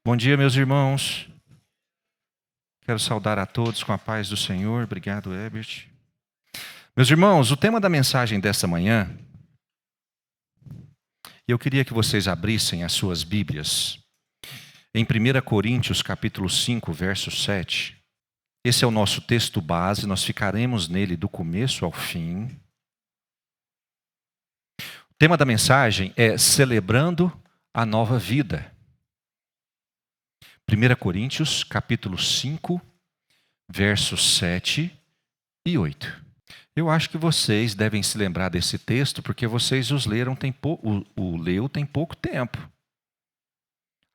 Bom dia, meus irmãos. Quero saudar a todos com a paz do Senhor. Obrigado, Herbert. Meus irmãos, o tema da mensagem desta manhã, eu queria que vocês abrissem as suas Bíblias em 1 Coríntios, capítulo 5, verso 7. Esse é o nosso texto base, nós ficaremos nele do começo ao fim. O tema da mensagem é Celebrando a Nova Vida. 1 Coríntios, capítulo 5, versos 7 e 8. Eu acho que vocês devem se lembrar desse texto, porque vocês os leram tem pouco tempo.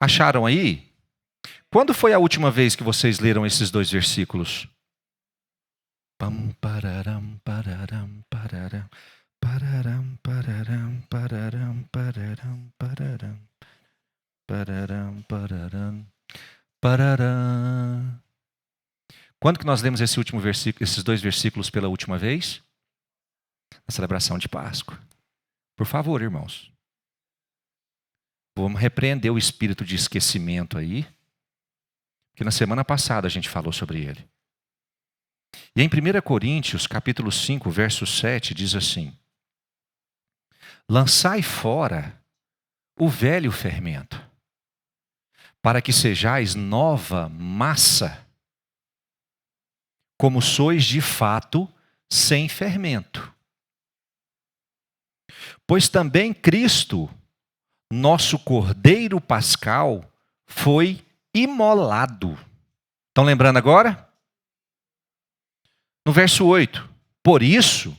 Acharam aí? Quando foi a última vez que vocês leram esses dois versículos? Pam, pararam, pararam, pararam, pararam, pararam, pararam, pararam, pararam, pararam, pararam. Parará. Quando que nós lemos esse último versículo, esses dois versículos pela última vez? Na celebração de Páscoa. Por favor, irmãos. Vamos repreender o espírito de esquecimento aí, que na semana passada a gente falou sobre ele. E em 1 Coríntios, capítulo 5, verso 7, diz assim: Lançai fora o velho fermento, para que sejais nova massa, como sois de fato sem fermento. Pois também Cristo, nosso Cordeiro Pascal, foi imolado. Estão lembrando agora? No verso 8. Por isso,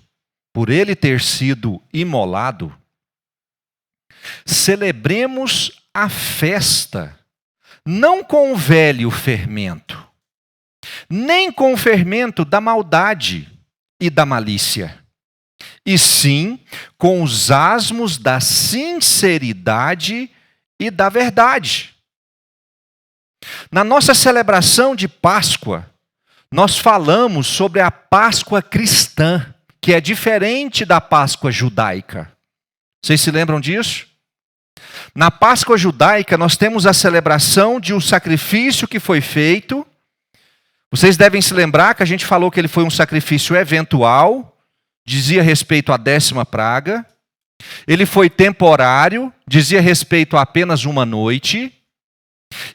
por ele ter sido imolado, celebremos a festa, não com o velho fermento, nem com o fermento da maldade e da malícia, e sim com os asmos da sinceridade e da verdade. Na nossa celebração de Páscoa, nós falamos sobre a Páscoa cristã, que é diferente da Páscoa judaica. Vocês se lembram disso? Na Páscoa judaica, nós temos a celebração de um sacrifício que foi feito. Vocês devem se lembrar que a gente falou que ele foi um sacrifício eventual, dizia respeito à 10ª praga. Ele foi temporário, dizia respeito a apenas uma noite.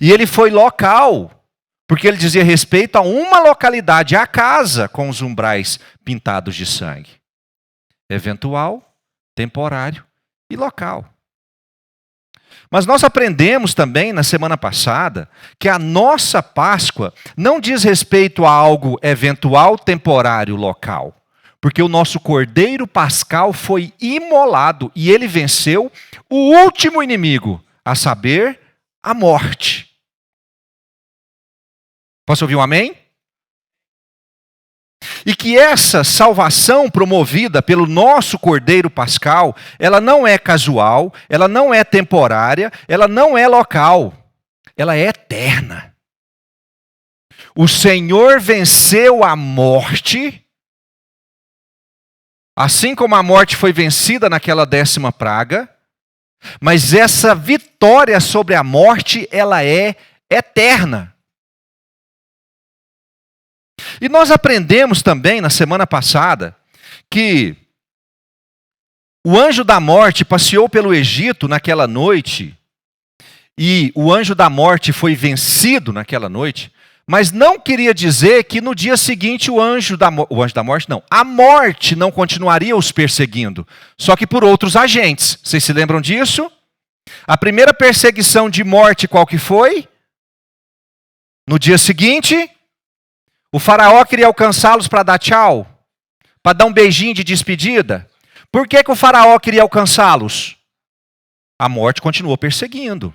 E ele foi local, porque ele dizia respeito a uma localidade, a casa, com os umbrais pintados de sangue. Eventual, temporário e local. Mas nós aprendemos também na semana passada que a nossa Páscoa não diz respeito a algo eventual, temporário, local. Porque o nosso Cordeiro Pascal foi imolado e ele venceu o último inimigo, a saber, a morte. Posso ouvir um amém? E que essa salvação promovida pelo nosso Cordeiro Pascal, ela não é casual, ela não é temporária, ela não é local, ela é eterna. O Senhor venceu a morte, assim como a morte foi vencida naquela 10ª praga, mas essa vitória sobre a morte, ela é eterna. E nós aprendemos também na semana passada que o anjo da morte passeou pelo Egito naquela noite e o anjo da morte foi vencido naquela noite, mas não queria dizer que no dia seguinte a morte não continuaria os perseguindo, só que por outros agentes. Vocês se lembram disso? A primeira perseguição de morte qual que foi? No dia seguinte, o faraó queria alcançá-los para dar tchau, para dar um beijinho de despedida. Por que o faraó queria alcançá-los? A morte continuou perseguindo.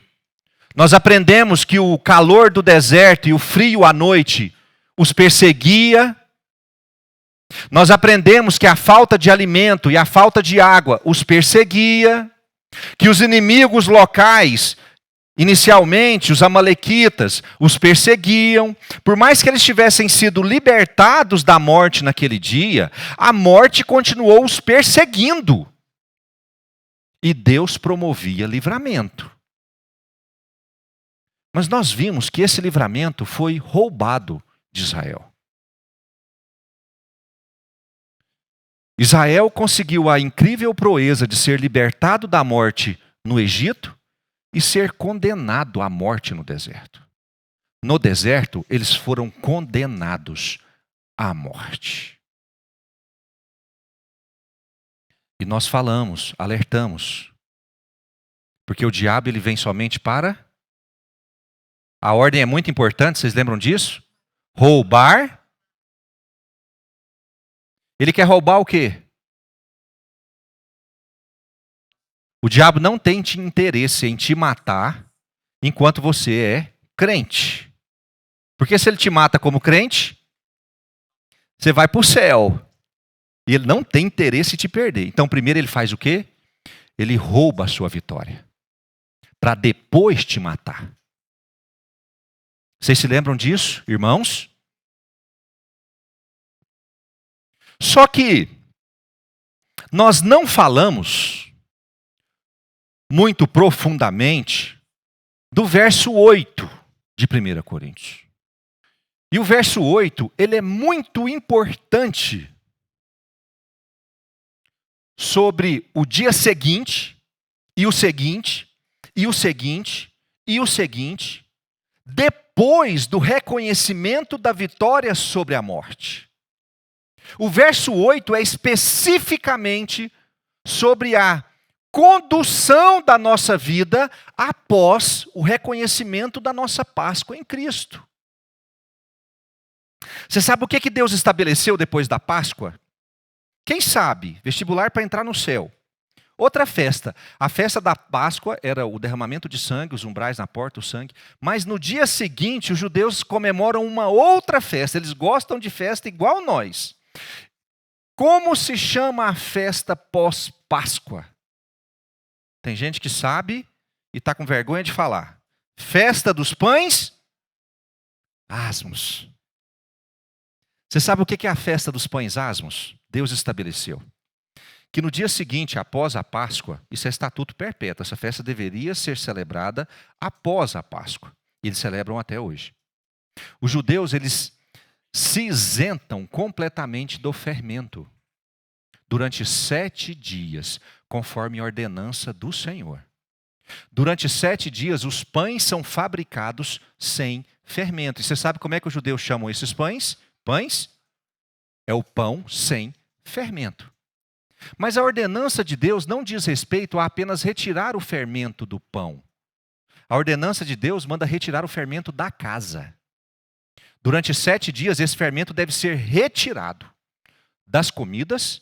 Nós aprendemos que o calor do deserto e o frio à noite os perseguia. Nós aprendemos que a falta de alimento e a falta de água os perseguia. Que os inimigos locais, inicialmente, os amalequitas, os perseguiam. Por mais que eles tivessem sido libertados da morte naquele dia, a morte continuou os perseguindo. E Deus promovia livramento. Mas nós vimos que esse livramento foi roubado de Israel. Israel conseguiu a incrível proeza de ser libertado da morte no Egito e ser condenado à morte no deserto. No deserto, eles foram condenados à morte. E nós falamos, alertamos, porque o diabo ele vem somente para... A ordem é muito importante, vocês lembram disso? Roubar. Ele quer roubar o quê? O diabo não tem interesse em te matar enquanto você é crente. Porque se ele te mata como crente, você vai para o céu. E ele não tem interesse em te perder. Então primeiro ele faz o quê? Ele rouba a sua vitória. Para depois te matar. Vocês se lembram disso, irmãos? Só que nós não falamos muito profundamente do verso 8 de 1 Coríntios. E o verso 8, ele é muito importante sobre o dia seguinte, e o seguinte, e o seguinte, e o seguinte, depois do reconhecimento da vitória sobre a morte. O verso 8 é especificamente sobre a condução da nossa vida após o reconhecimento da nossa Páscoa em Cristo. Você sabe o que Deus estabeleceu depois da Páscoa? Quem sabe? Vestibular para entrar no céu. Outra festa. A festa da Páscoa era o derramamento de sangue, os umbrais na porta, o sangue. Mas no dia seguinte, os judeus comemoram uma outra festa. Eles gostam de festa igual nós. Como se chama a festa pós-Páscoa? Tem gente que sabe e está com vergonha de falar. Festa dos pães asmos. Você sabe o que é a festa dos pães asmos? Deus estabeleceu que no dia seguinte, após a Páscoa, isso é estatuto perpétuo, essa festa deveria ser celebrada após a Páscoa. E eles celebram até hoje. Os judeus, eles se isentam completamente do fermento durante 7 dias, conforme a ordenança do Senhor. Durante 7 dias, os pães são fabricados sem fermento. E você sabe como é que os judeus chamam esses pães? Pães? É o pão sem fermento. Mas a ordenança de Deus não diz respeito a apenas retirar o fermento do pão. A ordenança de Deus manda retirar o fermento da casa. Durante 7 dias, esse fermento deve ser retirado das comidas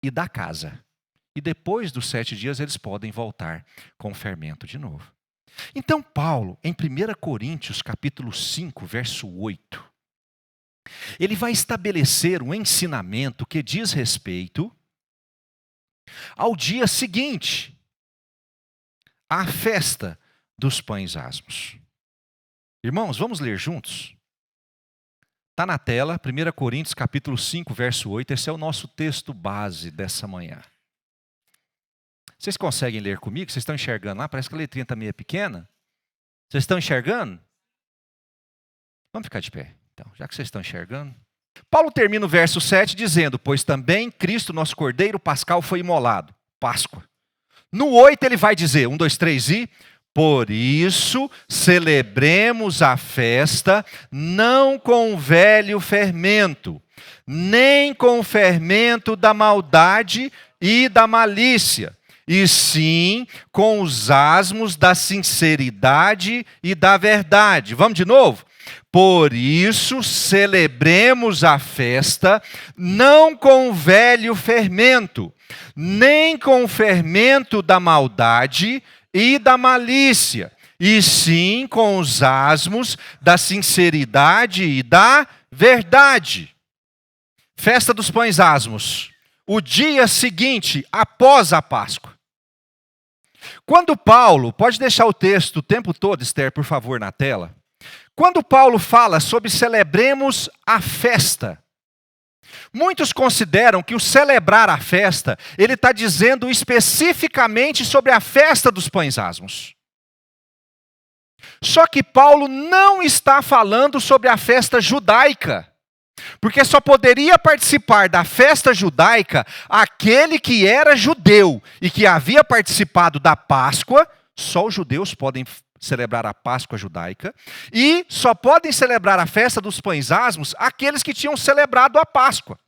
e da casa. E depois dos 7 dias, eles podem voltar com o fermento de novo. Então, Paulo, em 1 Coríntios, capítulo 5, verso 8, ele vai estabelecer um ensinamento que diz respeito ao dia seguinte, à festa dos pães asmos. Irmãos, vamos ler juntos? Está na tela, 1 Coríntios capítulo 5, verso 8. Esse é o nosso texto base dessa manhã. Vocês conseguem ler comigo? Vocês estão enxergando lá? Parece que a letrinha está meio pequena. Vocês estão enxergando? Vamos ficar de pé, então, já que vocês estão enxergando. Paulo termina o verso 7 dizendo: pois também Cristo, nosso Cordeiro Pascal, foi imolado. Páscoa. No 8 ele vai dizer, 1, 2, 3 e... por isso, celebremos a festa, não com o velho fermento, nem com o fermento da maldade e da malícia, e sim com os asmos da sinceridade e da verdade. Vamos de novo? Por isso, celebremos a festa, não com o velho fermento, nem com o fermento da maldade e da malícia, e sim com os asmos da sinceridade e da verdade. Festa dos pães asmos, o dia seguinte, após a Páscoa. Quando Paulo, pode deixar o texto o tempo todo, Esther, por favor, na tela. Quando Paulo fala sobre celebremos a festa, muitos consideram que o celebrar a festa, ele está dizendo especificamente sobre a festa dos pães asmos. Só que Paulo não está falando sobre a festa judaica. Porque só poderia participar da festa judaica aquele que era judeu e que havia participado da Páscoa. Só os judeus podem celebrar a Páscoa judaica. E só podem celebrar a festa dos pães asmos aqueles que tinham celebrado a Páscoa.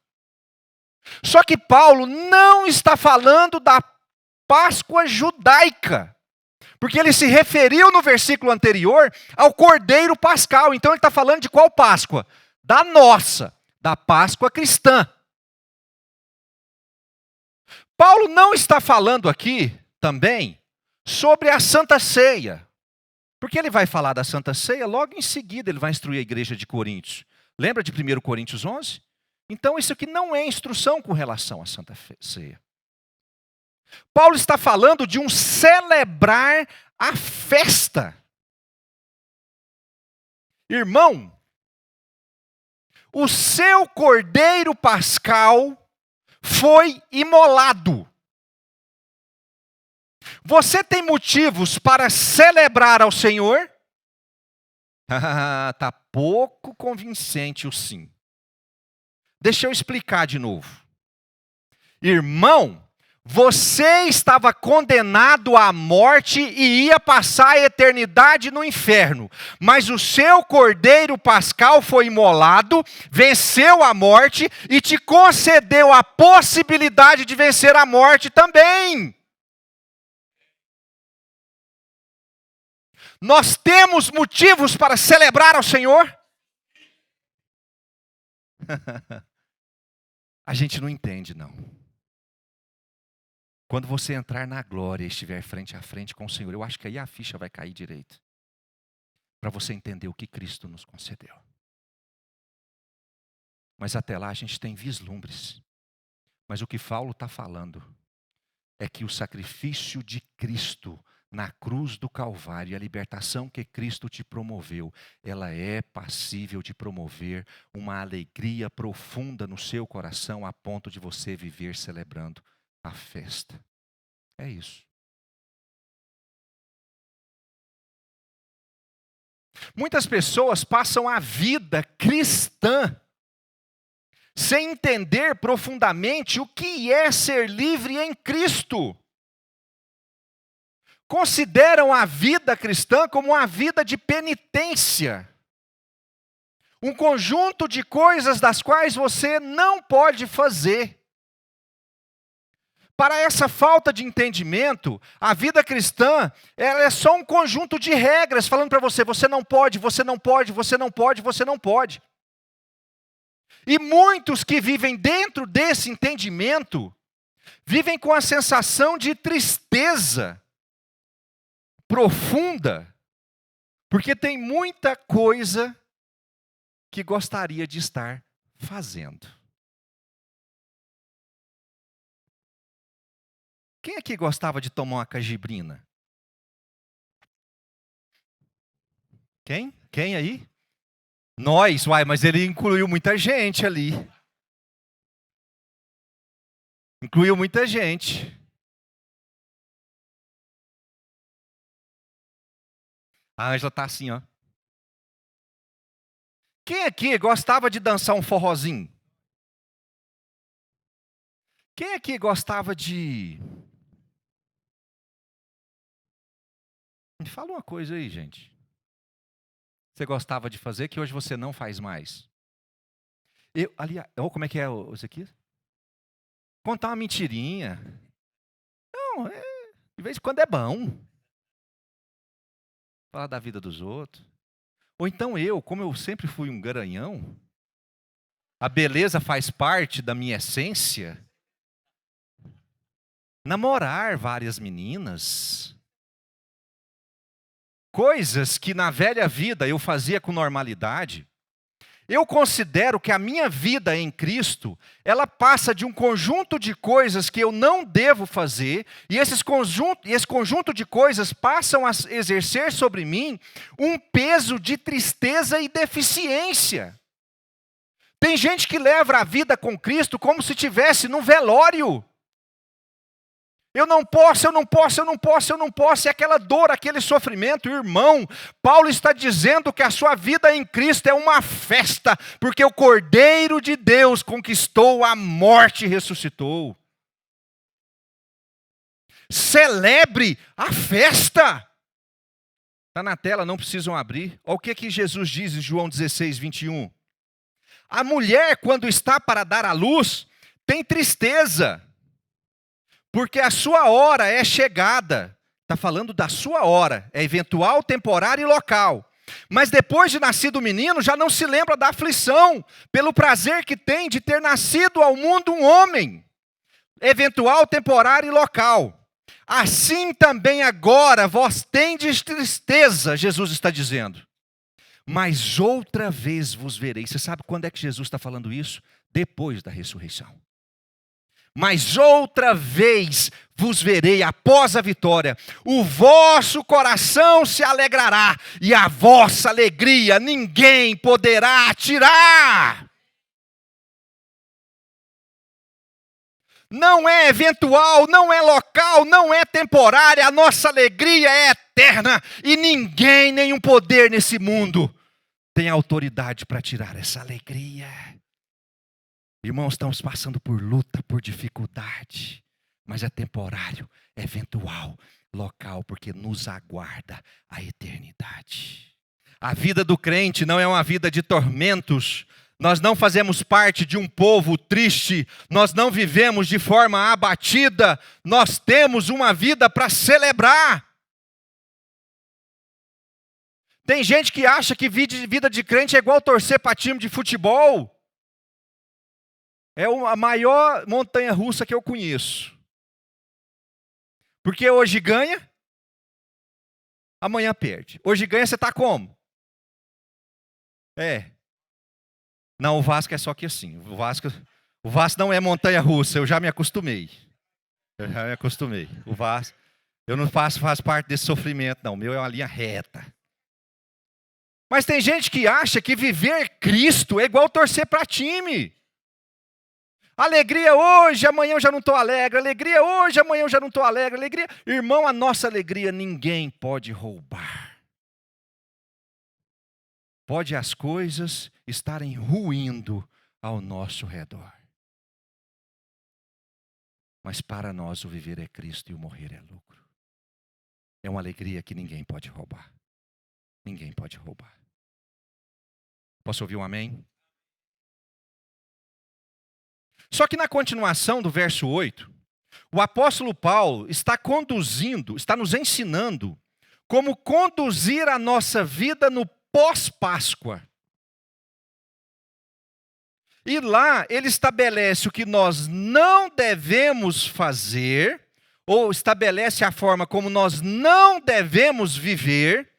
Só que Paulo não está falando da Páscoa judaica. Porque ele se referiu no versículo anterior ao Cordeiro Pascal. Então ele está falando de qual Páscoa? Da nossa, da Páscoa cristã. Paulo não está falando aqui também sobre a Santa Ceia. Porque ele vai falar da Santa Ceia, logo em seguida ele vai instruir a igreja de Coríntios. Lembra de 1 Coríntios 11? Então isso aqui não é instrução com relação à Santa Ceia. Paulo está falando de um celebrar a festa. Irmão, o seu cordeiro pascal foi imolado. Você tem motivos para celebrar ao Senhor? Está pouco convincente o sim. Deixa eu explicar de novo. Irmão, você estava condenado à morte e ia passar a eternidade no inferno. Mas o seu cordeiro pascal foi imolado, venceu a morte e te concedeu a possibilidade de vencer a morte também. Nós temos motivos para celebrar ao Senhor? A gente não entende, não. Quando você entrar na glória e estiver frente a frente com o Senhor, eu acho que aí a ficha vai cair direito. Para você entender o que Cristo nos concedeu. Mas até lá a gente tem vislumbres. Mas o que Paulo está falando é que o sacrifício de Cristo na cruz do Calvário, a libertação que Cristo te promoveu, ela é passível de promover uma alegria profunda no seu coração a ponto de você viver celebrando a festa. É isso. Muitas pessoas passam a vida cristã sem entender profundamente o que é ser livre em Cristo. Consideram a vida cristã como uma vida de penitência. Um conjunto de coisas das quais você não pode fazer. Para essa falta de entendimento, a vida cristã ela é só um conjunto de regras falando para você, você não pode, você não pode, você não pode, você não pode. E muitos que vivem dentro desse entendimento, vivem com a sensação de tristeza profunda, porque tem muita coisa que gostaria de estar fazendo. Quem aqui gostava de tomar uma cajibrina? Quem? Quem aí? Nós, mas ele incluiu muita gente ali. Incluiu muita gente. A Ângela está assim, ó. Quem aqui gostava de dançar um forrozinho? Quem aqui gostava de... Me fala uma coisa aí, gente. Você gostava de fazer que hoje você não faz mais? Como é que é isso aqui? Contar uma mentirinha. Não, de vez em quando é bom. Falar da vida dos outros. Ou então como eu sempre fui um garanhão, a beleza faz parte da minha essência. Namorar várias meninas. Coisas que na velha vida eu fazia com normalidade. Eu considero que a minha vida em Cristo, ela passa de um conjunto de coisas que eu não devo fazer, e esse conjunto de coisas passam a exercer sobre mim um peso de tristeza e deficiência. Tem gente que leva a vida com Cristo como se estivesse num velório. Eu não posso, eu não posso, eu não posso, eu não posso. E aquela dor, aquele sofrimento, irmão. Paulo está dizendo que a sua vida em Cristo é uma festa, porque o Cordeiro de Deus conquistou a morte e ressuscitou. Celebre a festa. Está na tela, não precisam abrir. Olha o que Jesus diz em João 16, 21. A mulher, quando está para dar à luz, tem tristeza, porque a sua hora é chegada. Está falando da sua hora, é eventual, temporária e local. Mas depois de nascido o menino, já não se lembra da aflição, pelo prazer que tem de ter nascido ao mundo um homem. Eventual, temporário e local. Assim também agora vós tendes tristeza, Jesus está dizendo. Mas outra vez vos verei. Você sabe quando é que Jesus está falando isso? Depois da ressurreição. Mas outra vez vos verei após a vitória. O vosso coração se alegrará e a vossa alegria ninguém poderá tirar. Não é eventual, não é local, não é temporária. A nossa alegria é eterna e ninguém, nenhum poder nesse mundo tem autoridade para tirar essa alegria. Irmãos, estamos passando por luta, por dificuldade, mas é temporário, é eventual, local, porque nos aguarda a eternidade. A vida do crente não é uma vida de tormentos. Nós não fazemos parte de um povo triste, nós não vivemos de forma abatida, nós temos uma vida para celebrar. Tem gente que acha que vida de crente é igual torcer para time de futebol. É a maior montanha-russa que eu conheço. Porque hoje ganha, amanhã perde. Hoje ganha, você está como? Não, o Vasco é só que assim. O Vasco não é montanha-russa, eu já me acostumei. O Vasco, eu não faço parte desse sofrimento, não. O meu é uma linha reta. Mas tem gente que acha que viver Cristo é igual torcer para time. Alegria hoje, amanhã eu já não estou alegre. Alegria hoje, amanhã eu já não estou alegre. Alegria, irmão, a nossa alegria ninguém pode roubar. Pode as coisas estarem ruindo ao nosso redor. Mas para nós o viver é Cristo e o morrer é lucro. É uma alegria que ninguém pode roubar. Ninguém pode roubar. Posso ouvir um amém? Só que na continuação do verso 8, o apóstolo Paulo está nos ensinando como conduzir a nossa vida no pós-Páscoa. E lá ele estabelece o que nós não devemos fazer, ou estabelece a forma como nós não devemos viver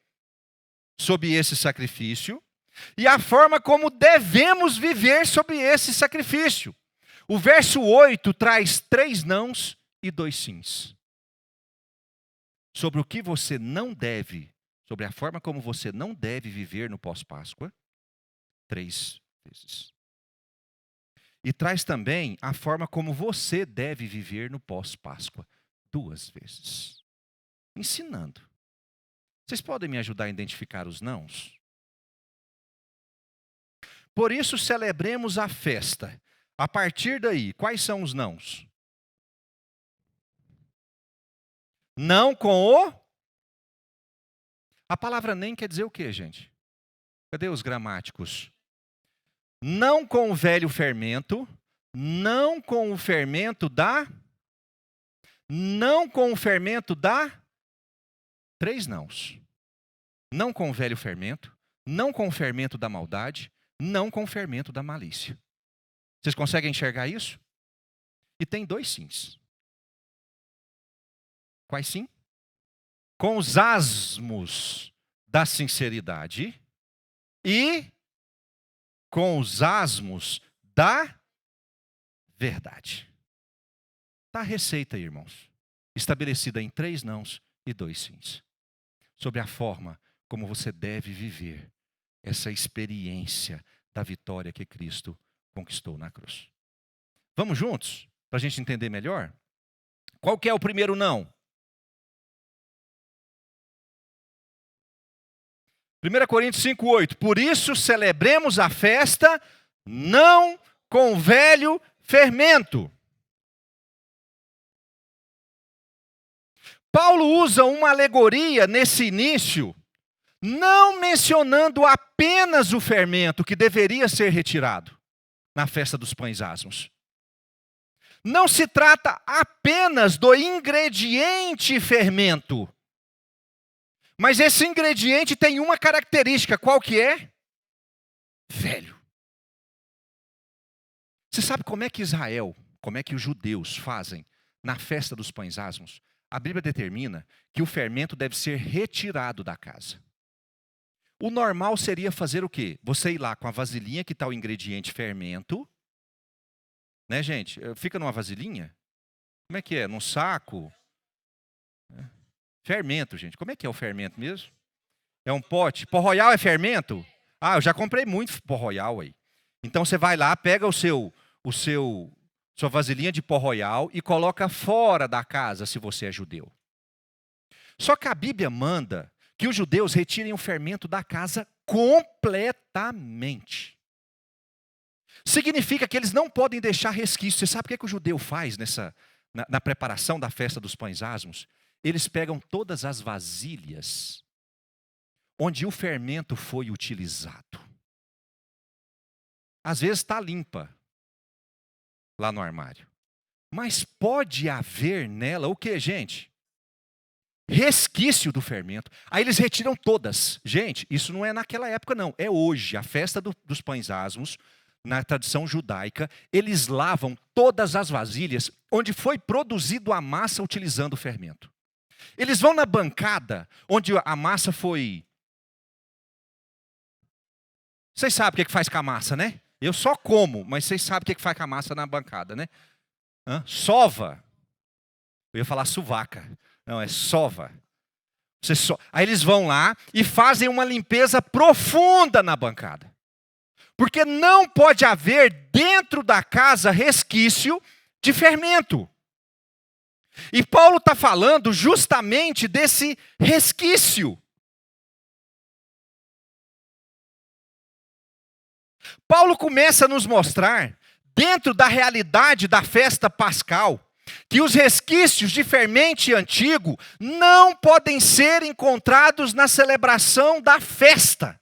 sob esse sacrifício, e a forma como devemos viver sob esse sacrifício. O verso 8 traz 3 nãos e 2 sims. Sobre o que você não deve, sobre a forma como você não deve viver no pós-Páscoa, 3 vezes. E traz também a forma como você deve viver no pós-Páscoa, 2 vezes. Ensinando. Vocês podem me ajudar a identificar os nãos? Por isso celebremos a festa. A partir daí, quais são os nãos? Não com o... A palavra nem quer dizer o quê, gente? Cadê os gramáticos? Não com o velho fermento, não com o fermento da... Não com o fermento da... 3 nãos. Não com o velho fermento, não com o fermento da maldade, não com o fermento da malícia. Vocês conseguem enxergar isso? E tem 2 sims. Quais sim? Com os asmos da sinceridade e com os asmos da verdade. Está a receita aí, irmãos. Estabelecida em 3 nãos e 2 sims. Sobre a forma como você deve viver essa experiência da vitória que Cristo conquistou na cruz. Vamos juntos? Para a gente entender melhor? Qual que é o primeiro não? 1 Coríntios 5,8. Por isso celebremos a festa não com velho fermento. Paulo usa uma alegoria nesse início, não mencionando apenas o fermento que deveria ser retirado na festa dos pães asmos. Não se trata apenas do ingrediente fermento, mas esse ingrediente tem uma característica, qual que é? Velho. Você sabe como é que Israel, como é que os judeus fazem na festa dos pães asmos? A Bíblia determina que o fermento deve ser retirado da casa. O normal seria fazer o quê? Você ir lá com a vasilhinha que está o ingrediente fermento, né, gente? Fica numa vasilhinha? Como é que é? Num saco? Fermento, gente. Como é que é o fermento mesmo? É um pote. Pó Royal é fermento? Ah, eu já comprei muito Pó Royal aí. Então você vai lá, pega sua vasilhinha de Pó Royal e coloca fora da casa, se você é judeu. Só que a Bíblia manda que os judeus retirem o fermento da casa completamente. Significa que eles não podem deixar resquício. Você sabe o que o judeu faz na preparação da festa dos pães asmos? Eles pegam todas as vasilhas onde o fermento foi utilizado. Às vezes está limpa lá no armário. Mas pode haver nela o que, gente? Resquício do fermento. Aí eles retiram todas. Gente, isso não é naquela época não. É hoje, a festa dos pães asmos, na tradição judaica, eles lavam todas as vasilhas onde foi produzido a massa utilizando o fermento. Eles vão na bancada onde a massa foi... Vocês sabem o que faz com a massa, né? Eu só como, mas vocês sabem o que faz com a massa na bancada, né? Sova. Eu ia falar suvaca. Não, é sova. Aí eles vão lá e fazem uma limpeza profunda na bancada. Porque não pode haver dentro da casa resquício de fermento. E Paulo está falando justamente desse resquício. Paulo começa a nos mostrar, dentro da realidade da festa pascal, que os resquícios de fermento antigo não podem ser encontrados na celebração da festa.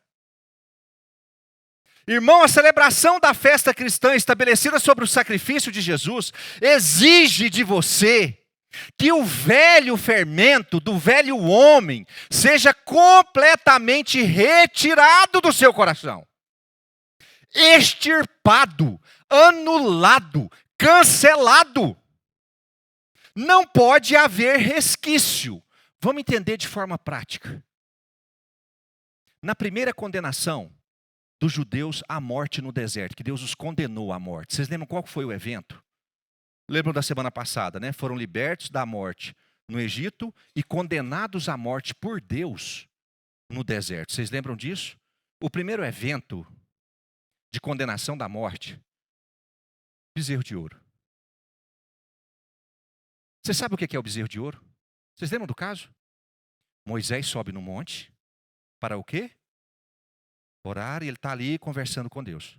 Irmão, a celebração da festa cristã estabelecida sobre o sacrifício de Jesus exige de você que o velho fermento do velho homem seja completamente retirado do seu coração. Extirpado, anulado, cancelado. Não pode haver resquício. Vamos entender de forma prática. Na primeira condenação dos judeus à morte no deserto, que Deus os condenou à morte. Vocês lembram qual foi o evento? Lembram da semana passada, né? Foram libertos da morte no Egito e condenados à morte por Deus no deserto. Vocês lembram disso? O primeiro evento de condenação da morte, bezerro de ouro. Você sabe o que é o bezerro de ouro? Vocês lembram do caso? Moisés sobe no monte para o quê? Orar, e ele está ali conversando com Deus.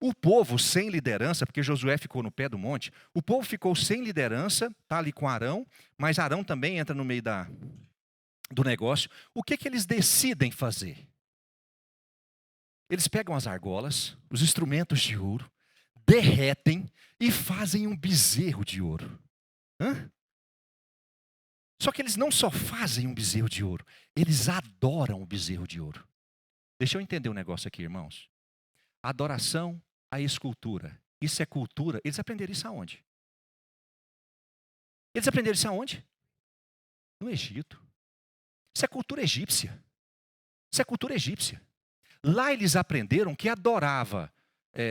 O povo sem liderança, porque Josué ficou no pé do monte, o povo ficou sem liderança, está ali com Arão, mas Arão também entra no meio do negócio. O que eles decidem fazer? Eles pegam as argolas, os instrumentos de ouro, derretem e fazem um bezerro de ouro. Só que eles não só fazem um bezerro de ouro, eles adoram o bezerro de ouro. Deixa eu entender um negócio aqui, irmãos. Adoração à escultura. Isso é cultura. Eles aprenderam isso aonde? Eles aprenderam isso aonde? No Egito. Isso é cultura egípcia. Isso é cultura egípcia. Lá eles aprenderam que adorava.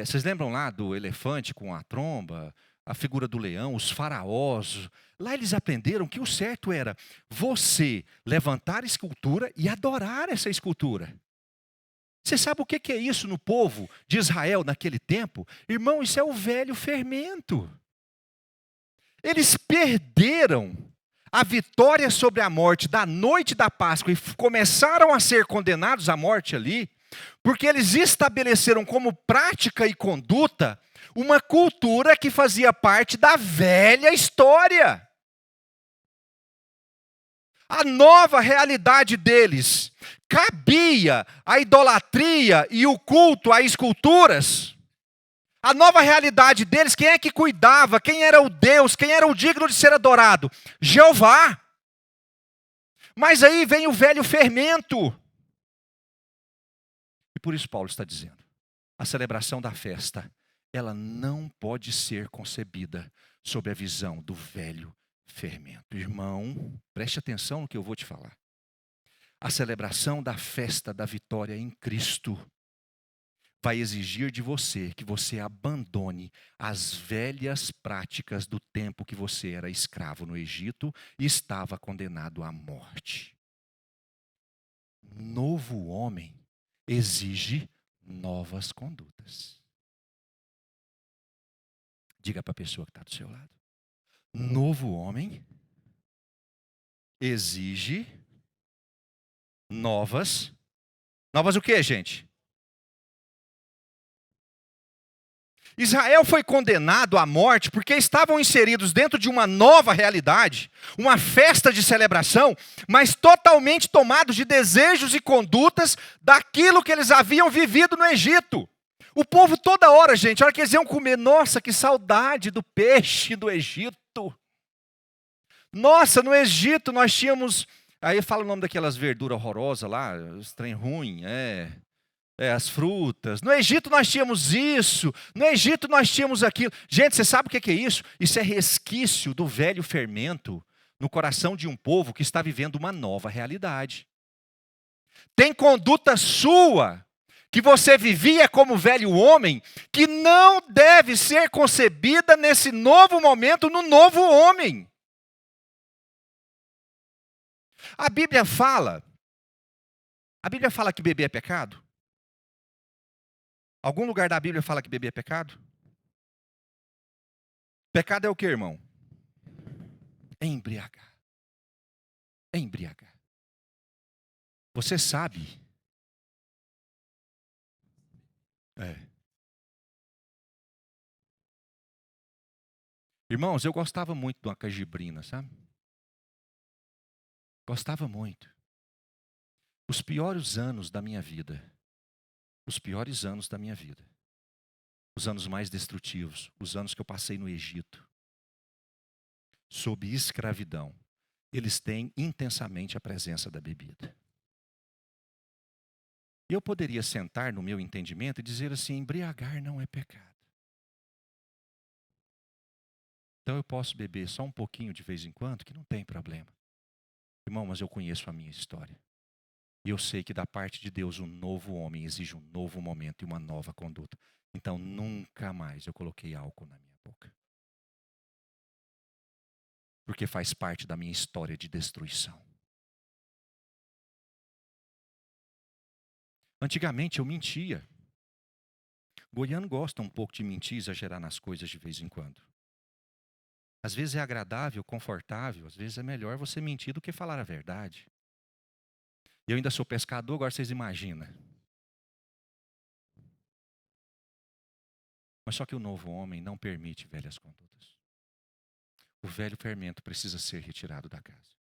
Vocês lembram lá do elefante com a tromba, a figura do leão, os faraós? Lá eles aprenderam que o certo era você levantar a escultura e adorar essa escultura. Você sabe o que é isso no povo de Israel naquele tempo? Irmão, isso é o velho fermento. Eles perderam a vitória sobre a morte da noite da Páscoa e começaram a ser condenados à morte ali, porque eles estabeleceram como prática e conduta uma cultura que fazia parte da velha história. A nova realidade deles cabia a idolatria e o culto a esculturas. A nova realidade deles, quem é que cuidava? Quem era o Deus? Quem era o digno de ser adorado? Jeová. Mas aí vem o velho fermento. E por isso Paulo está dizendo, a celebração da festa, ela não pode ser concebida sob a visão do velho fermento. Irmão, preste atenção no que eu vou te falar. A celebração da festa da vitória em Cristo vai exigir de você que você abandone as velhas práticas do tempo que você era escravo no Egito e estava condenado à morte. Novo homem exige novas condutas. Diga para a pessoa que está do seu lado. Novo homem exige novas o quê, gente? Israel foi condenado à morte porque estavam inseridos dentro de uma nova realidade, uma festa de celebração, mas totalmente tomados de desejos e condutas daquilo que eles haviam vivido no Egito. O povo toda hora, gente, a hora que eles iam comer, nossa, que saudade do peixe do Egito. Nossa, no Egito nós tínhamos, aí fala o nome daquelas verduras horrorosas lá, os trem ruim, as frutas. No Egito nós tínhamos isso, no Egito nós tínhamos aquilo. Gente, você sabe o que é isso? Isso é resquício do velho fermento no coração de um povo que está vivendo uma nova realidade. Tem conduta sua, que você vivia como velho homem, que não deve ser concebida nesse novo momento, no novo homem. A Bíblia fala que beber é pecado? Algum lugar da Bíblia fala que beber é pecado? Pecado é o que, irmão? É embriagar. É embriagar. Você sabe? Irmãos, eu gostava muito de uma cajibrina, sabe? Gostava muito. Os piores anos da minha vida, os anos mais destrutivos, os anos que eu passei no Egito, sob escravidão, eles têm intensamente a presença da bebida. E eu poderia sentar no meu entendimento e dizer assim, embriagar não é pecado. Então eu posso beber só um pouquinho de vez em quando, que não tem problema. Irmão, mas eu conheço a minha história. E eu sei que da parte de Deus, um novo homem exige um novo momento e uma nova conduta. Então, nunca mais eu coloquei álcool na minha boca. Porque faz parte da minha história de destruição. Antigamente eu mentia. Goiano gosta um pouco de mentir, exagerar nas coisas de vez em quando. Às vezes é agradável, confortável, às vezes é melhor você mentir do que falar a verdade. Eu ainda sou pescador, agora vocês imaginam. Mas só que o novo homem não permite velhas condutas. O velho fermento precisa ser retirado da casa.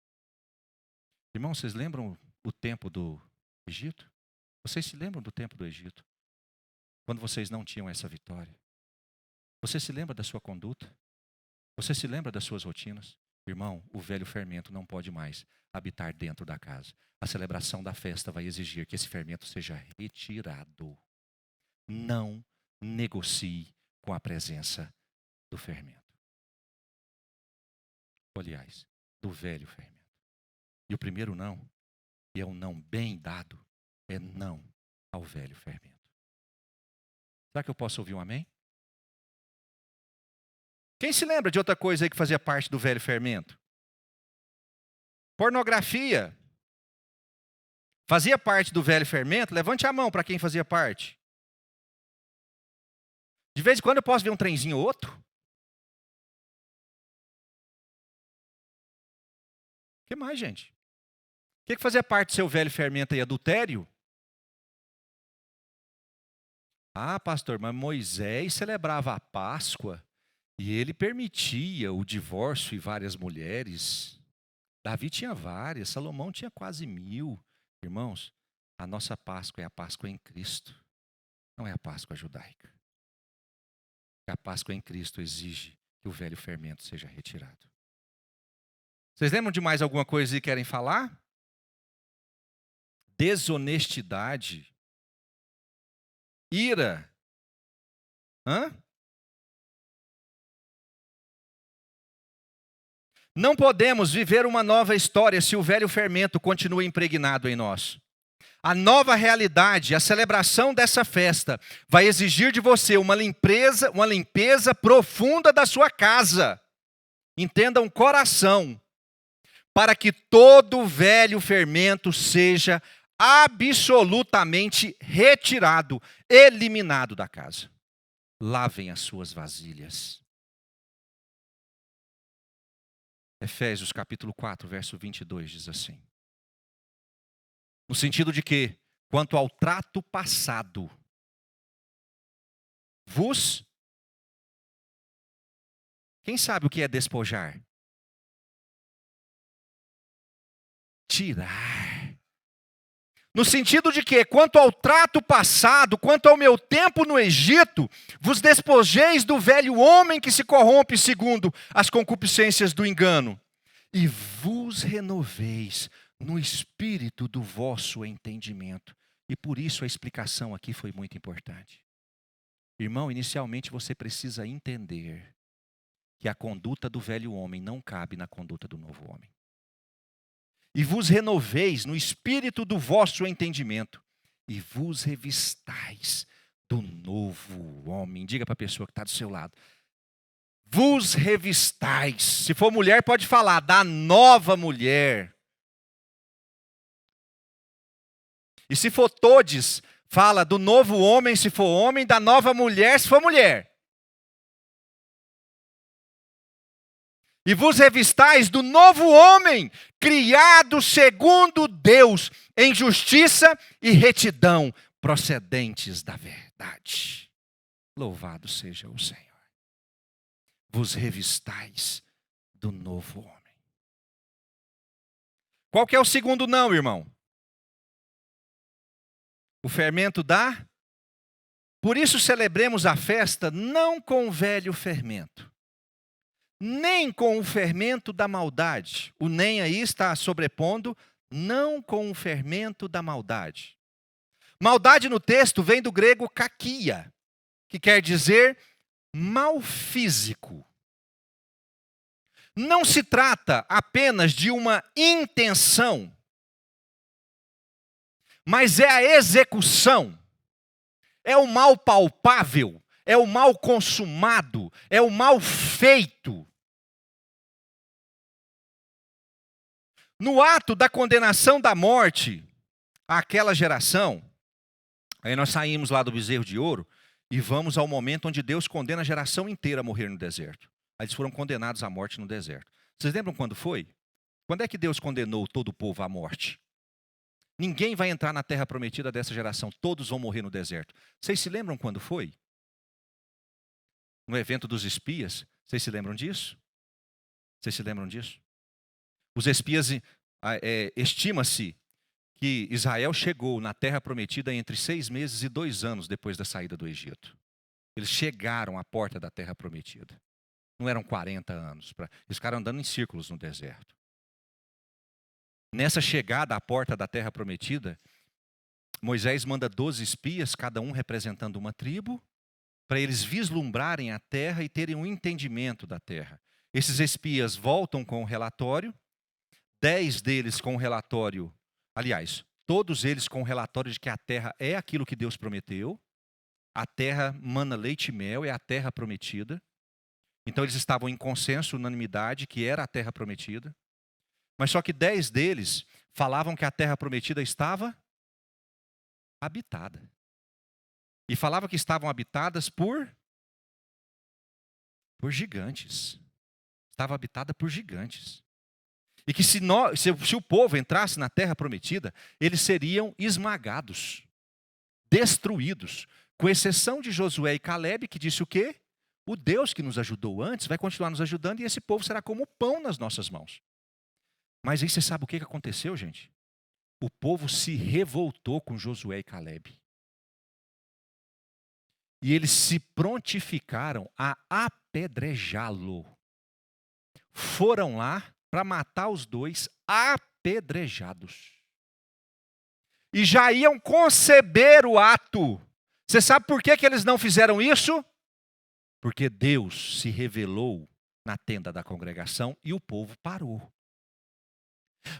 Irmãos, vocês lembram o tempo do Egito? Vocês se lembram do tempo do Egito? Quando vocês não tinham essa vitória? Você se lembra da sua conduta? Você se lembra das suas rotinas? Irmão, o velho fermento não pode mais habitar dentro da casa. A celebração da festa vai exigir que esse fermento seja retirado. Não negocie com a presença do fermento. Aliás, do velho fermento. E o primeiro não, e é um não bem dado, é não ao velho fermento. Será que eu posso ouvir um amém? Quem se lembra de outra coisa aí que fazia parte do velho fermento? Pornografia. Fazia parte do velho fermento? Levante a mão para quem fazia parte. De vez em quando eu posso ver um trenzinho ou outro. que mais, gente? O que fazia parte do seu velho fermento aí? Adultério? Ah, pastor, mas Moisés celebrava a Páscoa e ele permitia o divórcio e várias mulheres. Davi tinha várias, Salomão tinha quase 1000. Irmãos, a nossa Páscoa é a Páscoa em Cristo, não é a Páscoa judaica. A Páscoa em Cristo exige que o velho fermento seja retirado. Vocês lembram de mais alguma coisa e querem falar? Desonestidade. Ira. Não podemos viver uma nova história se o velho fermento continua impregnado em nós. A nova realidade, a celebração dessa festa, vai exigir de você uma limpeza profunda da sua casa. Entenda, um coração, para que todo velho fermento seja absolutamente retirado, eliminado da casa. Lavem as suas vasilhas. Efésios capítulo 4, verso 22 diz assim. No sentido de que, quanto ao trato passado, quem sabe o que é despojar? Tirar. No sentido de que, quanto ao trato passado, quanto ao meu tempo no Egito, vos despojeis do velho homem que se corrompe segundo as concupiscências do engano, e vos renoveis no espírito do vosso entendimento. E por isso a explicação aqui foi muito importante. Irmão, inicialmente você precisa entender que a conduta do velho homem não cabe na conduta do novo homem. E vos renoveis no espírito do vosso entendimento, e vos revistais do novo homem. Diga para a pessoa que está do seu lado. Vos revistais. Se for mulher, pode falar, da nova mulher. E se for todes, fala do novo homem, se for homem, da nova mulher, se for mulher. E vos revistais do novo homem, criado segundo Deus, em justiça e retidão, procedentes da verdade. Louvado seja o Senhor. Vos revistais do novo homem. Qual que é o segundo não, irmão? O fermento da... Por isso celebremos a festa não com o velho fermento, nem com o fermento da maldade. O nem aí está sobrepondo, não com o fermento da maldade. Maldade no texto vem do grego kakia, que quer dizer mal físico. Não se trata apenas de uma intenção, mas é a execução. É o mal palpável, é o mal consumado, é o mal feito. No ato da condenação da morte àquela geração, aí nós saímos lá do bezerro de ouro e vamos ao momento onde Deus condena a geração inteira a morrer no deserto. Aí eles foram condenados à morte no deserto. Vocês lembram quando foi? Quando é que Deus condenou todo o povo à morte? Ninguém vai entrar na terra prometida dessa geração, todos vão morrer no deserto. Vocês se lembram quando foi? No evento dos espias, vocês se lembram disso? Vocês se lembram disso? Os espias, estima-se que Israel chegou na terra prometida entre 6 meses e 2 anos depois da saída do Egito. Eles chegaram à porta da terra prometida. Não eram 40 anos. Eles ficaram andando em círculos no deserto. Nessa chegada à porta da terra prometida, Moisés manda 12 espias, cada um representando uma tribo, para eles vislumbrarem a terra e terem um entendimento da terra. Esses espias voltam com o relatório, 10 deles com o relatório, aliás, todos eles com o relatório de que a terra é aquilo que Deus prometeu, a terra mana leite e mel, é a terra prometida. Então eles estavam em consenso, unanimidade, que era a terra prometida. Mas só que 10 deles falavam que a terra prometida estava habitada. E falavam que estavam habitadas por gigantes. Estava habitada por gigantes. E que se o povo entrasse na terra prometida, eles seriam esmagados, destruídos. Com exceção de Josué e Calebe, que disse o quê? O Deus que nos ajudou antes vai continuar nos ajudando e esse povo será como pão nas nossas mãos. Mas aí você sabe o que aconteceu, gente? O povo se revoltou com Josué e Calebe. E eles se prontificaram a apedrejá-lo. Foram lá para matar os dois apedrejados. E já iam conceber o ato. Você sabe por que eles não fizeram isso? Porque Deus se revelou na tenda da congregação e o povo parou.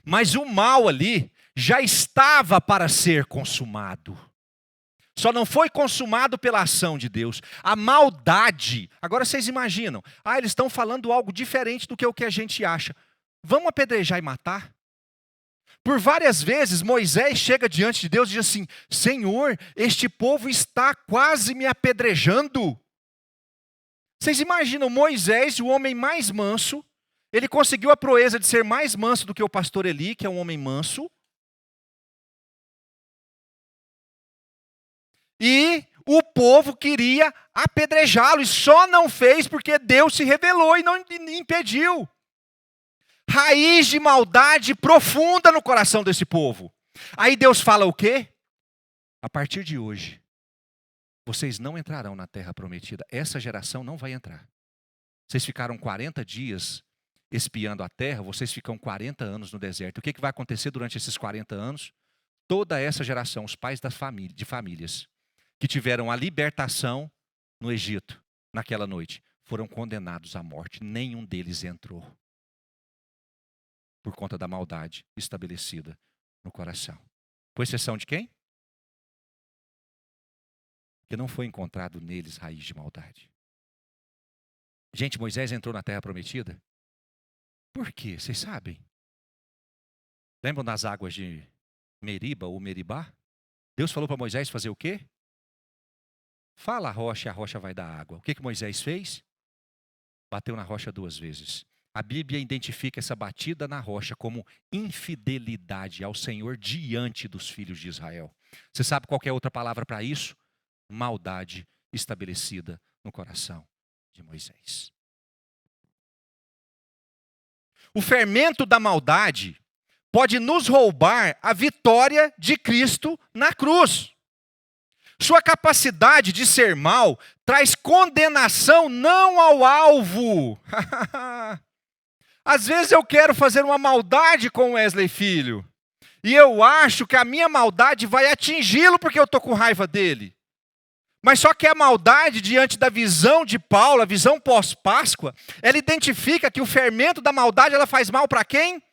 Mas o mal ali já estava para ser consumado. Só não foi consumado pela ação de Deus. A maldade. Agora vocês imaginam. Eles estão falando algo diferente do que o que a gente acha. Vamos apedrejar e matar? Por várias vezes Moisés chega diante de Deus e diz assim: Senhor, este povo está quase me apedrejando. Vocês imaginam Moisés, o homem mais manso, ele conseguiu a proeza de ser mais manso do que o pastor Eli, que é um homem manso. E o povo queria apedrejá-lo e só não fez porque Deus se revelou e não impediu. Raiz de maldade profunda no coração desse povo. Aí Deus fala o quê? A partir de hoje, vocês não entrarão na terra prometida. Essa geração não vai entrar. Vocês ficaram 40 dias espiando a terra, vocês ficam 40 anos no deserto. O que vai acontecer durante esses 40 anos? Toda essa geração, os pais de famílias, que tiveram a libertação no Egito, naquela noite, foram condenados à morte. Nenhum deles entrou. Por conta da maldade estabelecida no coração. Com exceção de quem? Que não foi encontrado neles raiz de maldade. Gente, Moisés entrou na terra prometida. Por quê? Vocês sabem? Lembram das águas de Meriba ou Meribá? Deus falou para Moisés fazer o quê? Fala a rocha e a rocha vai dar água. O que Moisés fez? Bateu na rocha 2 vezes. A Bíblia identifica essa batida na rocha como infidelidade ao Senhor diante dos filhos de Israel. Você sabe qual é outra palavra para isso? Maldade estabelecida no coração de Moisés. O fermento da maldade pode nos roubar a vitória de Cristo na cruz. Sua capacidade de ser mal traz condenação não ao alvo. Às vezes eu quero fazer uma maldade com Wesley Filho. E eu acho que a minha maldade vai atingi-lo porque eu estou com raiva dele. Mas só que a maldade, diante da visão de Paulo, a visão pós-Páscoa, ela identifica que o fermento da maldade, ela faz mal para quem?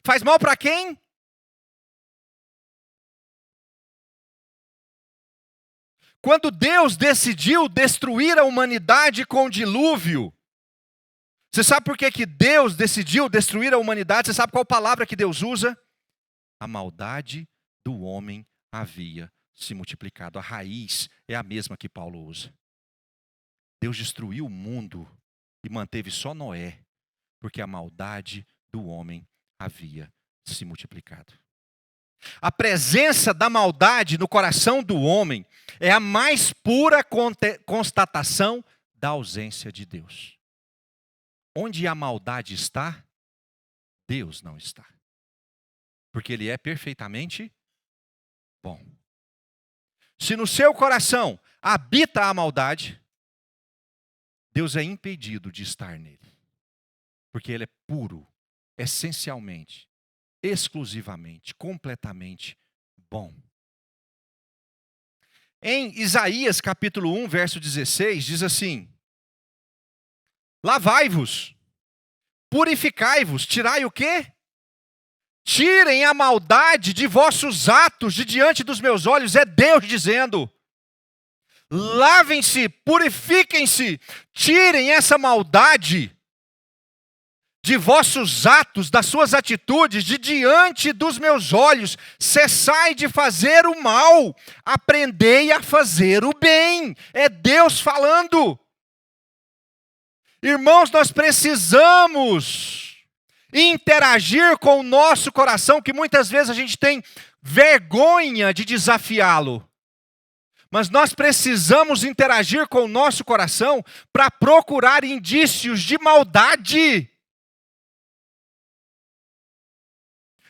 Faz mal para quem? Quando Deus decidiu destruir a humanidade com o dilúvio, você sabe por que Deus decidiu destruir a humanidade? Você sabe qual palavra que Deus usa? A maldade do homem havia se multiplicado. A raiz é a mesma que Paulo usa. Deus destruiu o mundo e manteve só Noé, porque a maldade do homem havia se multiplicado. A presença da maldade no coração do homem é a mais pura constatação da ausência de Deus. Onde a maldade está, Deus não está. Porque Ele é perfeitamente bom. Se no seu coração habita a maldade, Deus é impedido de estar nele. Porque Ele é puro, essencialmente, exclusivamente, completamente bom. Em Isaías capítulo 1, verso 16, diz assim: lavai-vos, purificai-vos, tirai o quê? Tirem a maldade de vossos atos de diante dos meus olhos. É Deus dizendo: lavem-se, purifiquem-se, tirem essa maldade de vossos atos, das suas atitudes, de diante dos meus olhos. Cessai de fazer o mal, aprendei a fazer o bem. É Deus falando. Irmãos, nós precisamos interagir com o nosso coração, que muitas vezes a gente tem vergonha de desafiá-lo. Mas nós precisamos interagir com o nosso coração para procurar indícios de maldade.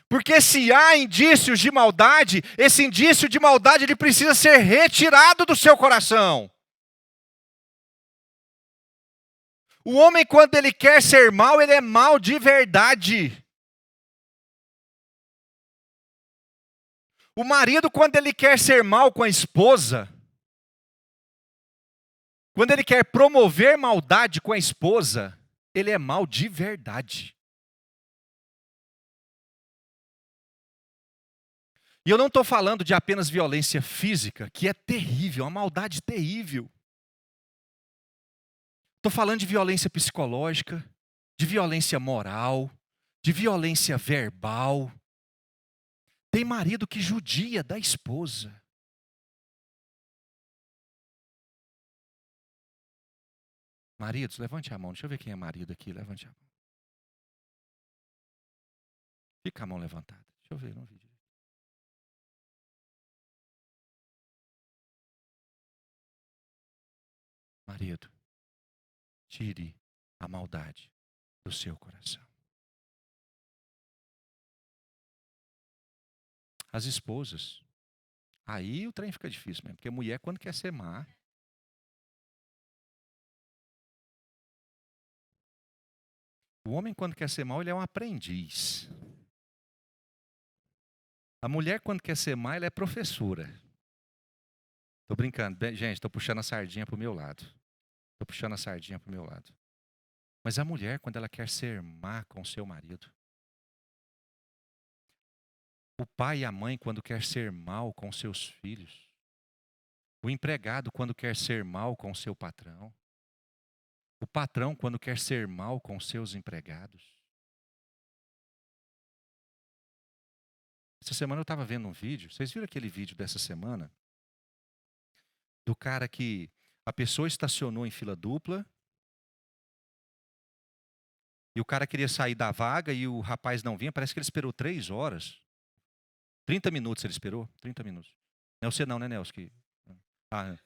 Porque se há indícios de maldade, esse indício de maldade ele precisa ser retirado do seu coração. O homem, quando ele quer ser mau, ele é mau de verdade. O marido, quando ele quer ser mau com a esposa, quando ele quer promover maldade com a esposa, ele é mau de verdade. E eu não estou falando de apenas violência física, que é terrível, uma maldade terrível. Estou falando de violência psicológica, de violência moral, de violência verbal. Tem marido que judia da esposa. Maridos, levante a mão. Deixa eu ver quem é marido aqui. Levante a mão. Fica a mão levantada. Deixa eu ver no vídeo. Marido, tire a maldade do seu coração. As esposas. Aí o trem fica difícil mesmo. Porque a mulher, quando quer ser má, o homem, quando quer ser mau, ele é um aprendiz. A mulher, quando quer ser má, ela é professora. Estou brincando. Gente, estou puxando a sardinha para o meu lado. Estou puxando a sardinha para o meu lado. Mas a mulher, quando ela quer ser má com o seu marido. O pai e a mãe, quando quer ser mal com seus filhos. O empregado, quando quer ser mal com o seu patrão. O patrão, quando quer ser mal com seus empregados. Essa semana eu estava vendo um vídeo. Vocês viram aquele vídeo dessa semana? Do cara que a pessoa estacionou em fila dupla. E o cara queria sair da vaga e o rapaz não vinha. Parece que ele esperou 3 horas. 30 minutos ele esperou. 30 minutos. Não é você não, né, Nelson? Tá.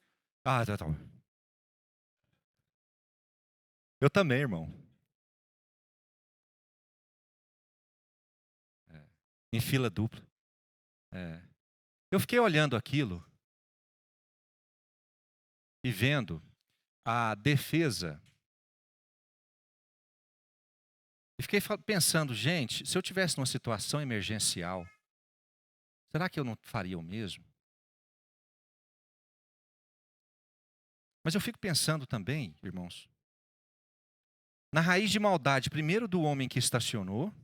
Eu também, irmão. É. Em fila dupla. É. Eu fiquei olhando aquilo e vendo a defesa. E fiquei pensando, gente, se eu tivesse numa situação emergencial, será que eu não faria o mesmo? Mas eu fico pensando também, irmãos, na raiz de maldade, primeiro do homem que estacionou,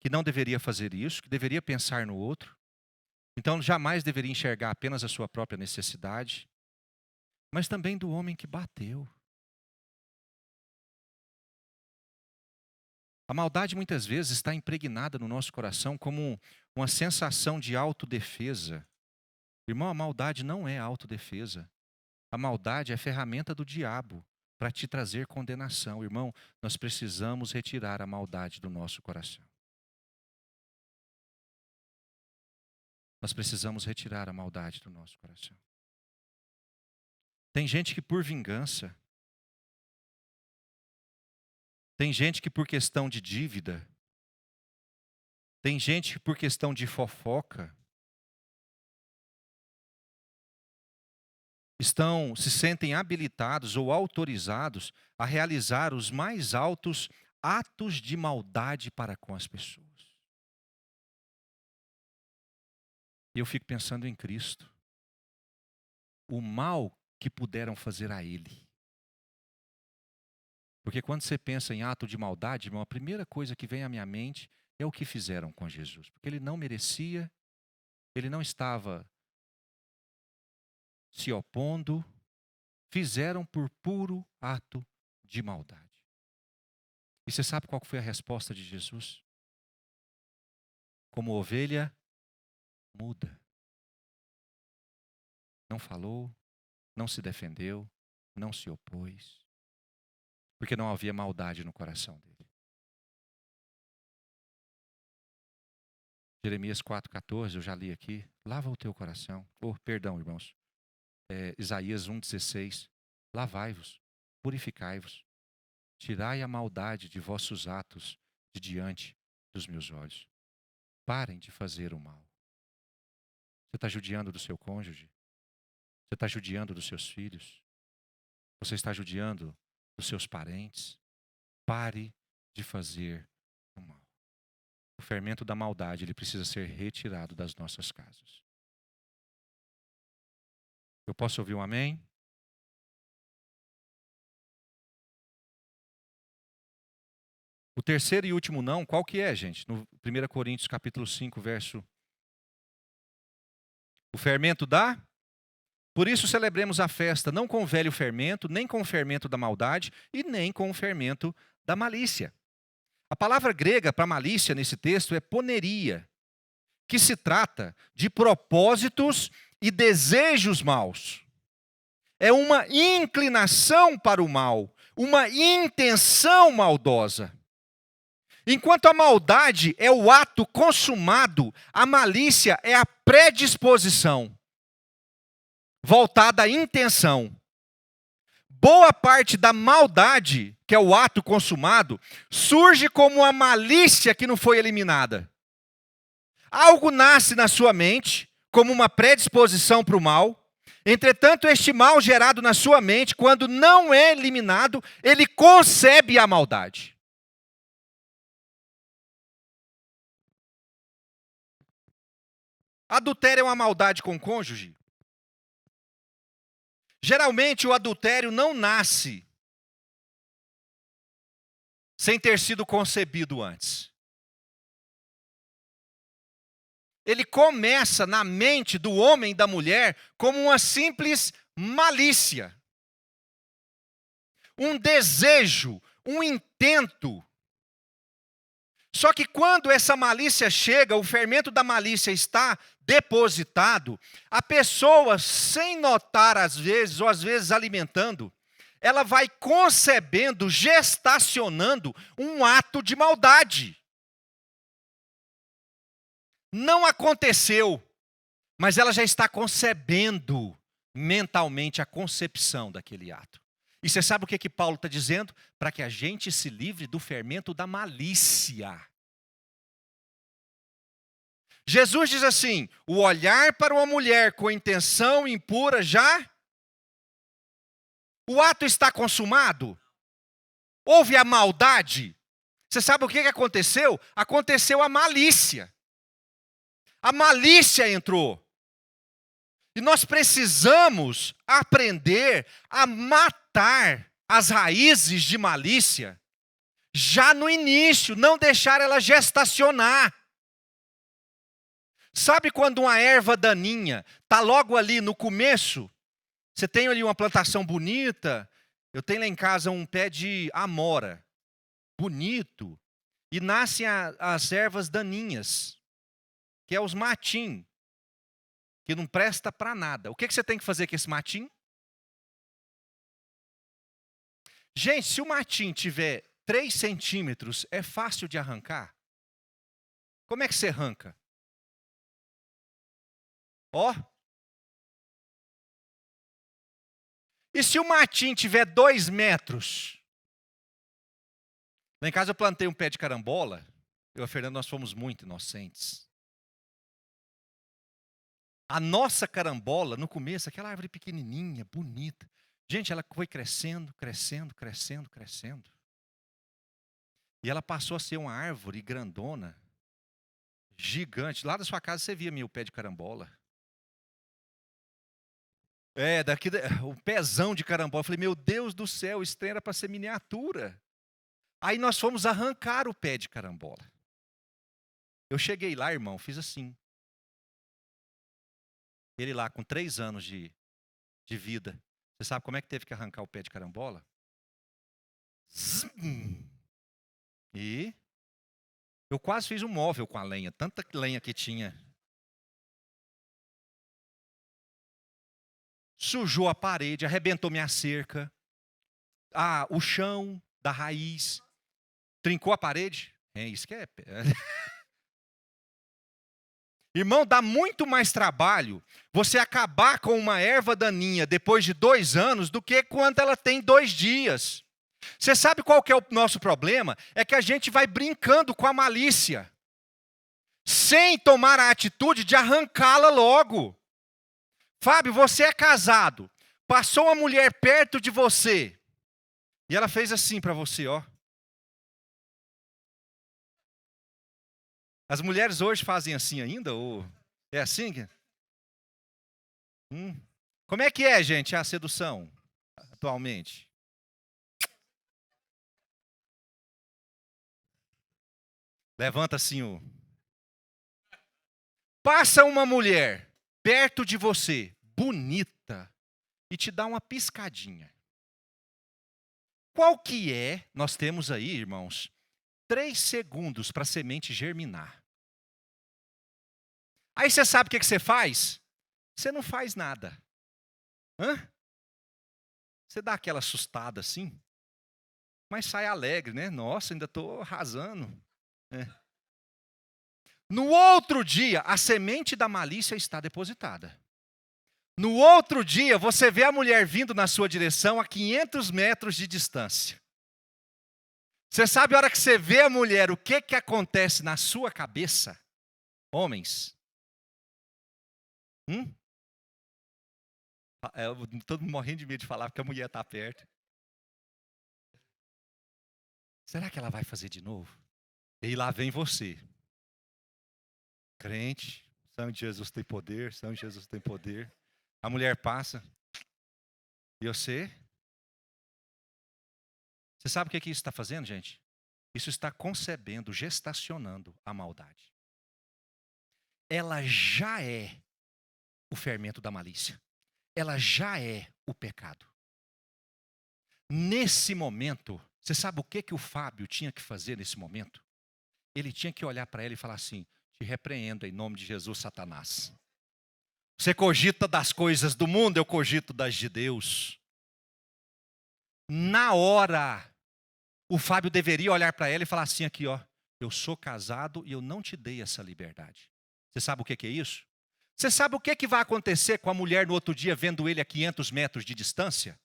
que não deveria fazer isso, que deveria pensar no outro, então jamais deveria enxergar apenas a sua própria necessidade, mas também do homem que bateu. A maldade muitas vezes está impregnada no nosso coração como uma sensação de autodefesa. Irmão, a maldade não é autodefesa. A maldade é ferramenta do diabo para te trazer condenação. Irmão, nós precisamos retirar a maldade do nosso coração. Nós precisamos retirar a maldade do nosso coração. Tem gente que por vingança, tem gente que por questão de dívida, tem gente que por questão de fofoca, se sentem habilitados ou autorizados a realizar os mais altos atos de maldade para com as pessoas. E eu fico pensando em Cristo. O mal que puderam fazer a Ele. Porque quando você pensa em ato de maldade, irmão, a primeira coisa que vem à minha mente é o que fizeram com Jesus. Porque Ele não merecia, Ele não estava se opondo, fizeram por puro ato de maldade. E você sabe qual foi a resposta de Jesus? Como ovelha muda. Não falou, não se defendeu, não se opôs. porque não havia maldade no coração dele. Jeremias 4,14, eu já li aqui. Lava o teu coração. Perdão, irmãos. Isaías 1,16. Lavai-vos, purificai-vos. Tirai a maldade de vossos atos de diante dos meus olhos. Parem de fazer o mal. Você está judiando do seu cônjuge? Você está judiando dos seus filhos? Você está judiando dos seus parentes? Pare de fazer o mal. O fermento da maldade, ele precisa ser retirado das nossas casas. Eu posso ouvir um amém? O terceiro e último não, qual que é, gente? No 1 Coríntios capítulo 5, verso... O fermento da... Por isso celebremos a festa, não com o velho fermento, nem com o fermento da maldade, e nem com o fermento da malícia. A palavra grega para malícia nesse texto é poneria, que se trata de propósitos e desejos maus. É uma inclinação para o mal, uma intenção maldosa. Enquanto a maldade é o ato consumado, a malícia é a predisposição, voltada à intenção. Boa parte da maldade, que é o ato consumado, surge como uma malícia que não foi eliminada. Algo nasce na sua mente como uma predisposição para o mal. Entretanto, este mal gerado na sua mente, quando não é eliminado, ele concebe a maldade. Adultério é uma maldade com o cônjuge? Geralmente o adultério não nasce sem ter sido concebido antes. Ele começa na mente do homem e da mulher como uma simples malícia. Um desejo, um intento. Só que quando essa malícia chega, o fermento da malícia está depositado, a pessoa, sem notar às vezes, ou às vezes alimentando, ela vai concebendo, gestacionando um ato de maldade. Não aconteceu, mas ela já está concebendo mentalmente a concepção daquele ato. E você sabe o que Paulo está dizendo? Para que a gente se livre do fermento da malícia. Jesus diz assim: o olhar para uma mulher com intenção impura já... O ato está consumado? Houve a maldade? Você sabe o que aconteceu? Aconteceu a malícia. A malícia entrou. E nós precisamos aprender a matar as raízes de malícia já no início, não deixar ela gestacionar. Sabe quando uma erva daninha está logo ali no começo? Você tem ali uma plantação bonita. Eu tenho lá em casa um pé de amora, bonito, e nascem as ervas daninhas, que é os matim, que não presta para nada. O que você tem que fazer com esse matim? Gente, se o matim tiver 3 centímetros, é fácil de arrancar. Como é que você arranca? Ó. E se o matim tiver 2 metros? Lá em casa eu plantei um pé de carambola. Eu e a Fernanda, nós fomos muito inocentes. A nossa carambola, no começo, aquela árvore pequenininha, bonita. Gente, ela foi crescendo, crescendo, crescendo, crescendo. E ela passou a ser uma árvore grandona, gigante. Lá da sua casa você via meu pé de carambola. O pezão de carambola. Eu falei, meu Deus do céu, isso era para ser miniatura. Aí nós fomos arrancar o pé de carambola. Eu cheguei lá, irmão, fiz assim. Ele lá com 3 anos de vida. Você sabe como é que teve que arrancar o pé de carambola? E eu quase fiz um móvel com a lenha, tanta lenha que tinha. Sujou a parede, arrebentou minha cerca, o chão, da raiz. Trincou a parede? É isso que é. Irmão, dá muito mais trabalho você acabar com uma erva daninha depois de 2 anos do que quando ela tem 2 dias. Você sabe qual que é o nosso problema? É que a gente vai brincando com a malícia, sem tomar a atitude de arrancá-la logo. Fábio, você é casado, passou uma mulher perto de você, e ela fez assim para você, ó. As mulheres hoje fazem assim ainda? Ou é assim? Como é que é, gente, a sedução atualmente? Levanta assim o... Passa uma mulher perto de você, bonita, e te dá uma piscadinha. Qual que é? Nós temos aí, irmãos, 3 segundos para a semente germinar. Aí você sabe o que você faz? Você não faz nada. Hã? Você dá aquela assustada assim, mas sai alegre, né? Nossa, ainda estou arrasando. É. No outro dia, a semente da malícia está depositada. No outro dia, você vê a mulher vindo na sua direção a 500 metros de distância. Você sabe a hora que você vê a mulher, o que que acontece na sua cabeça? Homens. Todo mundo morrendo de medo de falar porque a mulher está perto. Será que ela vai fazer de novo? E lá vem você. Crente, sangue de Jesus tem poder, sangue de Jesus tem poder. A mulher passa. E você? Você sabe o que isso está fazendo, gente? Isso está concebendo, gestacionando a maldade. Ela já é o fermento da malícia. Ela já é o pecado. Nesse momento, você sabe o que o Fábio tinha que fazer nesse momento? Ele tinha que olhar para ela e falar assim: te repreendo em nome de Jesus, Satanás. Você cogita das coisas do mundo, eu cogito das de Deus. Na hora, o Fábio deveria olhar para ela e falar assim aqui, ó: eu sou casado e eu não te dei essa liberdade. Você sabe o que é isso? Você sabe o que vai acontecer com a mulher no outro dia vendo ele a 500 metros de distância?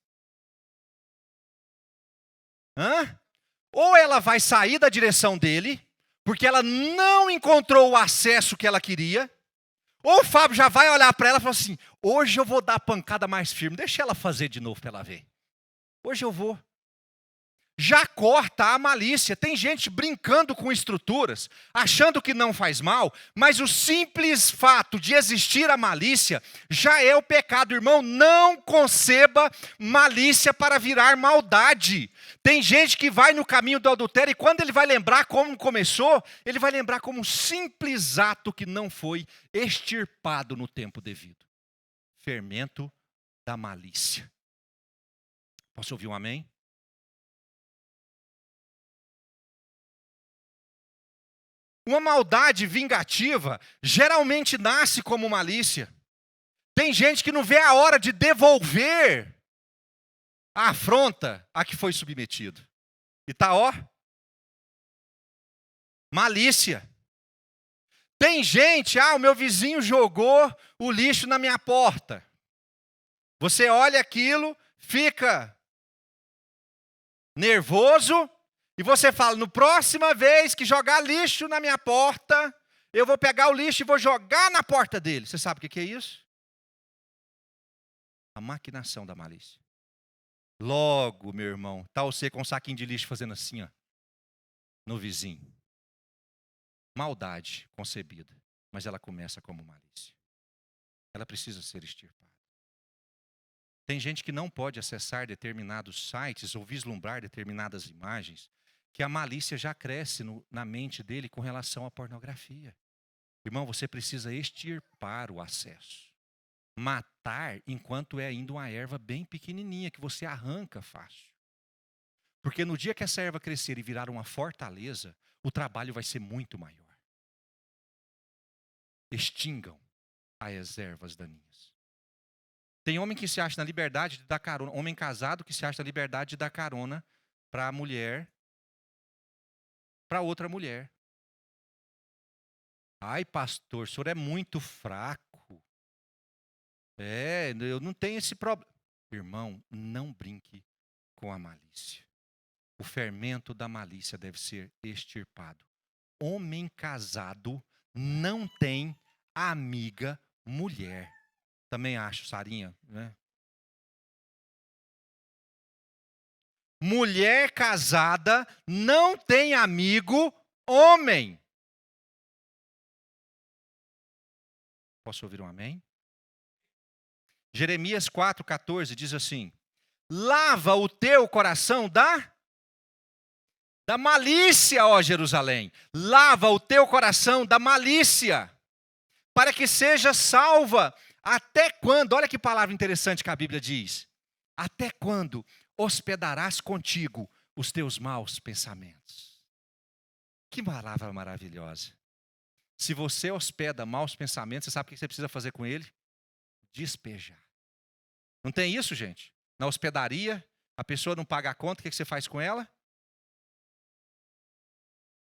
Ou ela vai sair da direção dele, porque ela não encontrou o acesso que ela queria, ou o Fábio já vai olhar para ela e falar assim: hoje eu vou dar a pancada mais firme, deixa ela fazer de novo para ela ver. Hoje eu vou. Já corta a malícia. Tem gente brincando com estruturas, achando que não faz mal, mas o simples fato de existir a malícia já é o pecado. Irmão, não conceba malícia para virar maldade. Tem gente que vai no caminho do adultério e quando ele vai lembrar como começou, ele vai lembrar como um simples ato que não foi extirpado no tempo devido. Fermento da malícia. Posso ouvir um amém? Uma maldade vingativa geralmente nasce como malícia. Tem gente que não vê a hora de devolver a afronta a que foi submetido. E tá, ó, malícia. Tem gente, o meu vizinho jogou o lixo na minha porta. Você olha aquilo, fica nervoso, e você fala: no próxima vez que jogar lixo na minha porta, eu vou pegar o lixo e vou jogar na porta dele. Você sabe o que é isso? A maquinação da malícia. Logo, meu irmão, está você com um saquinho de lixo fazendo assim, ó, no vizinho. Maldade concebida, mas ela começa como malícia. Ela precisa ser extirpada. Tem gente que não pode acessar determinados sites ou vislumbrar determinadas imagens, que a malícia já cresce na mente dele com relação à pornografia. Irmão, você precisa extirpar o acesso. Matar enquanto é ainda uma erva bem pequenininha, que você arranca fácil. Porque no dia que essa erva crescer e virar uma fortaleza, o trabalho vai ser muito maior. Extingam as ervas daninhas. Tem homem que se acha na liberdade de dar carona, homem casado que se acha na liberdade de dar carona para a mulher, para outra mulher. Ai, pastor, o senhor é muito fraco. Eu não tenho esse problema. Irmão, não brinque com a malícia. O fermento da malícia deve ser extirpado. Homem casado não tem amiga mulher. Também acho, Sarinha, né? Mulher casada não tem amigo homem. Posso ouvir um amém? Jeremias 4,14 diz assim: lava o teu coração da malícia, ó Jerusalém. Lava o teu coração da malícia, para que seja salva. Até quando? Olha que palavra interessante que a Bíblia diz. Até quando hospedarás contigo os teus maus pensamentos? Que palavra maravilhosa. Se você hospeda maus pensamentos, você sabe o que você precisa fazer com ele? Despejar. Não tem isso, gente? Na hospedaria, a pessoa não paga a conta, o que você faz com ela?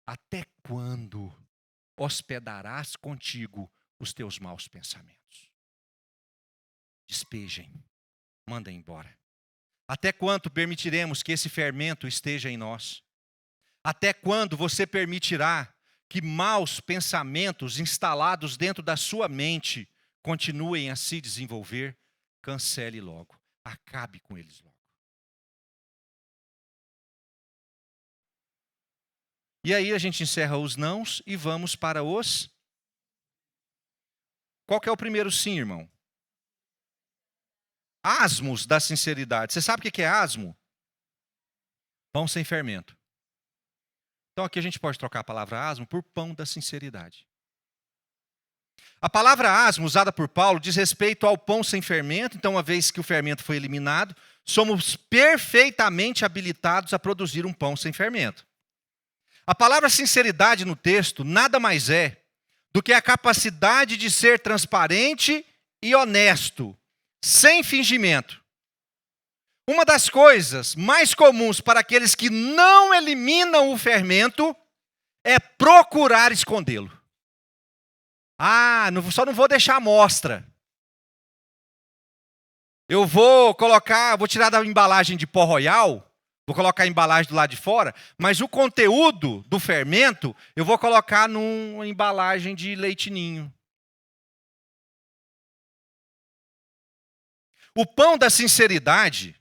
Até quando hospedarás contigo os teus maus pensamentos? Despejem, mandem embora. Até quando permitiremos que esse fermento esteja em nós? Até quando você permitirá que maus pensamentos instalados dentro da sua mente continuem a se desenvolver? Cancele logo, acabe com eles logo. E aí a gente encerra os nãos e vamos para os... Qual que é o primeiro sim, irmão? Asmos da sinceridade. Você sabe o que é asmo? Pão sem fermento. Então aqui a gente pode trocar a palavra asmo por pão da sinceridade. A palavra asmo, usada por Paulo, diz respeito ao pão sem fermento. Então, uma vez que o fermento foi eliminado, somos perfeitamente habilitados a produzir um pão sem fermento. A palavra sinceridade no texto nada mais é do que a capacidade de ser transparente e honesto, sem fingimento. Uma das coisas mais comuns para aqueles que não eliminam o fermento é procurar escondê-lo. Só não vou deixar à mostra. Eu vou tirar da embalagem de pó royal, vou colocar a embalagem do lado de fora, mas o conteúdo do fermento eu vou colocar numa embalagem de leite ninho. O pão da sinceridade,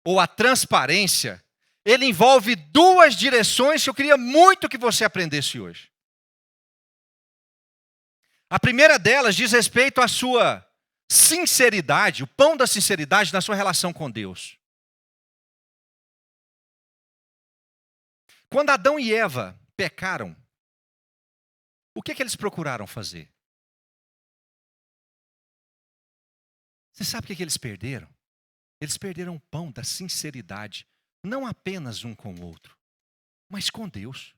ou a transparência, ele envolve duas direções que eu queria muito que você aprendesse hoje. A primeira delas diz respeito à sua sinceridade, o pão da sinceridade na sua relação com Deus. Quando Adão e Eva pecaram, o que eles procuraram fazer? Você sabe o que eles perderam? Eles perderam o pão da sinceridade, não apenas um com o outro, mas com Deus.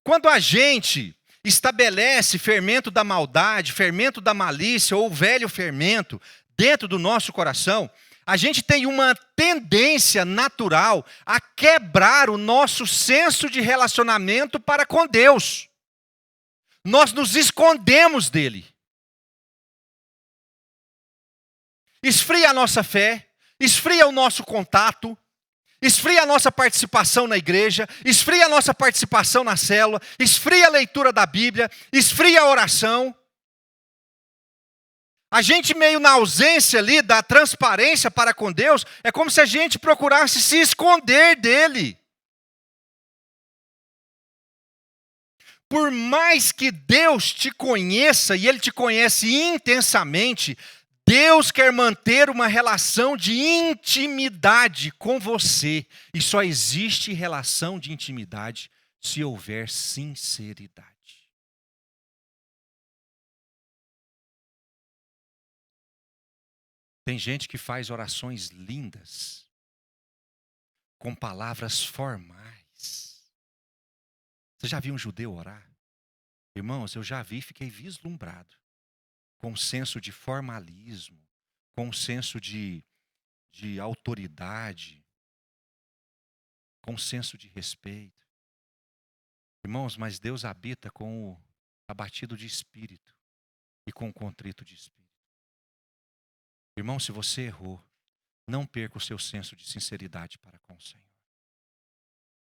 Quando a gente estabelece fermento da maldade, fermento da malícia ou o velho fermento dentro do nosso coração, a gente tem uma tendência natural a quebrar o nosso senso de relacionamento para com Deus. Nós nos escondemos dele. Esfria a nossa fé, esfria o nosso contato, esfria a nossa participação na igreja, esfria a nossa participação na célula, esfria a leitura da Bíblia, esfria a oração. A gente meio na ausência ali da transparência para com Deus, é como se a gente procurasse se esconder dele. Por mais que Deus te conheça, e Ele te conhece intensamente, Deus quer manter uma relação de intimidade com você. E só existe relação de intimidade se houver sinceridade. Tem gente que faz orações lindas, com palavras formais. Você já viu um judeu orar? Irmãos, eu já vi e fiquei vislumbrado. Com um senso de formalismo, com um senso de autoridade. com senso de respeito. Irmãos, mas Deus habita com o abatido de espírito e com o contrito de espírito. Irmão, se você errou, não perca o seu senso de sinceridade para com o Senhor.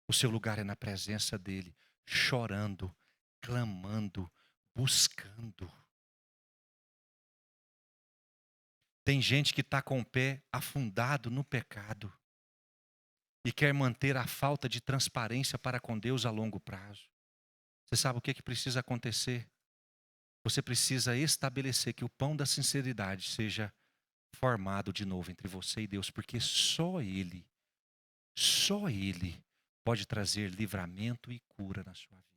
O seu lugar é na presença dEle, chorando, clamando, buscando. Tem gente que está com o pé afundado no pecado e quer manter a falta de transparência para com Deus a longo prazo. Você sabe o que precisa acontecer? Você precisa estabelecer que o pão da sinceridade seja formado de novo entre você e Deus, porque só Ele pode trazer livramento e cura na sua vida.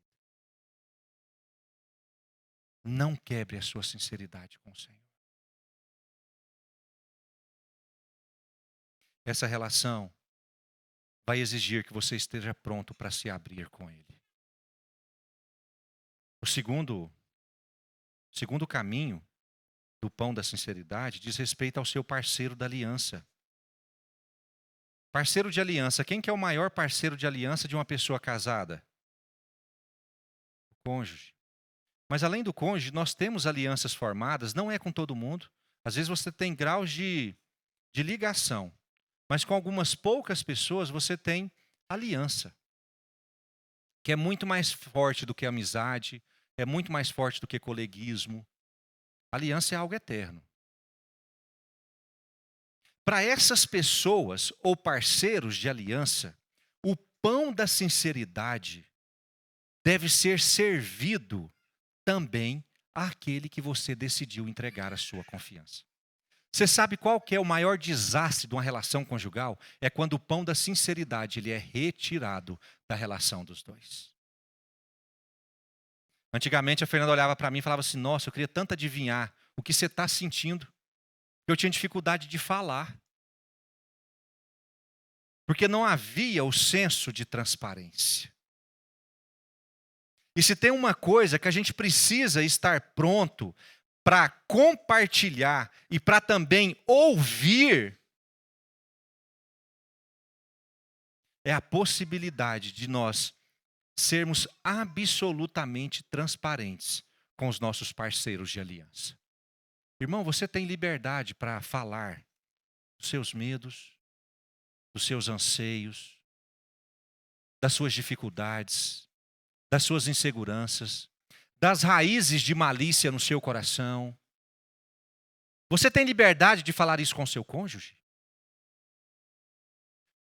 Não quebre a sua sinceridade com o Senhor. Essa relação vai exigir que você esteja pronto para se abrir com Ele. O segundo caminho do pão da sinceridade diz respeito ao seu parceiro da aliança. Parceiro de aliança. Quem que é o maior parceiro de aliança de uma pessoa casada? O cônjuge. Mas além do cônjuge, nós temos alianças formadas, não é com todo mundo. Às vezes você tem graus de ligação, mas com algumas poucas pessoas você tem aliança, que é muito mais forte do que amizade, é muito mais forte do que coleguismo. Aliança é algo eterno. Para essas pessoas ou parceiros de aliança, o pão da sinceridade deve ser servido também àquele que você decidiu entregar a sua confiança. Você sabe qual que é o maior desastre de uma relação conjugal? É quando o pão da sinceridade ele é retirado da relação dos dois. Antigamente a Fernanda olhava para mim e falava assim, nossa, eu queria tanto adivinhar o que você está sentindo. Eu tinha dificuldade de falar. Porque não havia o senso de transparência. E se tem uma coisa que a gente precisa estar pronto para compartilhar e para também ouvir, é a possibilidade de nós sermos absolutamente transparentes com os nossos parceiros de aliança. Irmão, você tem liberdade para falar dos seus medos, dos seus anseios, das suas dificuldades, das suas inseguranças, das raízes de malícia no seu coração. Você tem liberdade de falar isso com seu cônjuge?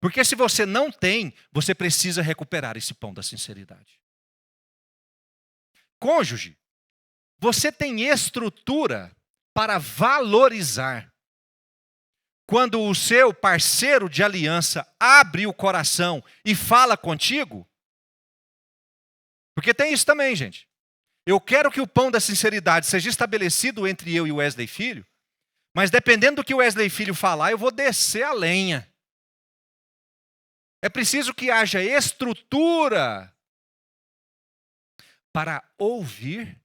Porque se você não tem, você precisa recuperar esse pão da sinceridade. Cônjuge, você tem estrutura para valorizar quando o seu parceiro de aliança abre o coração e fala contigo? Porque tem isso também, gente. Eu quero que o pão da sinceridade seja estabelecido entre eu e o Wesley Filho, mas dependendo do que o Wesley Filho falar, eu vou descer a lenha. É preciso que haja estrutura para ouvir,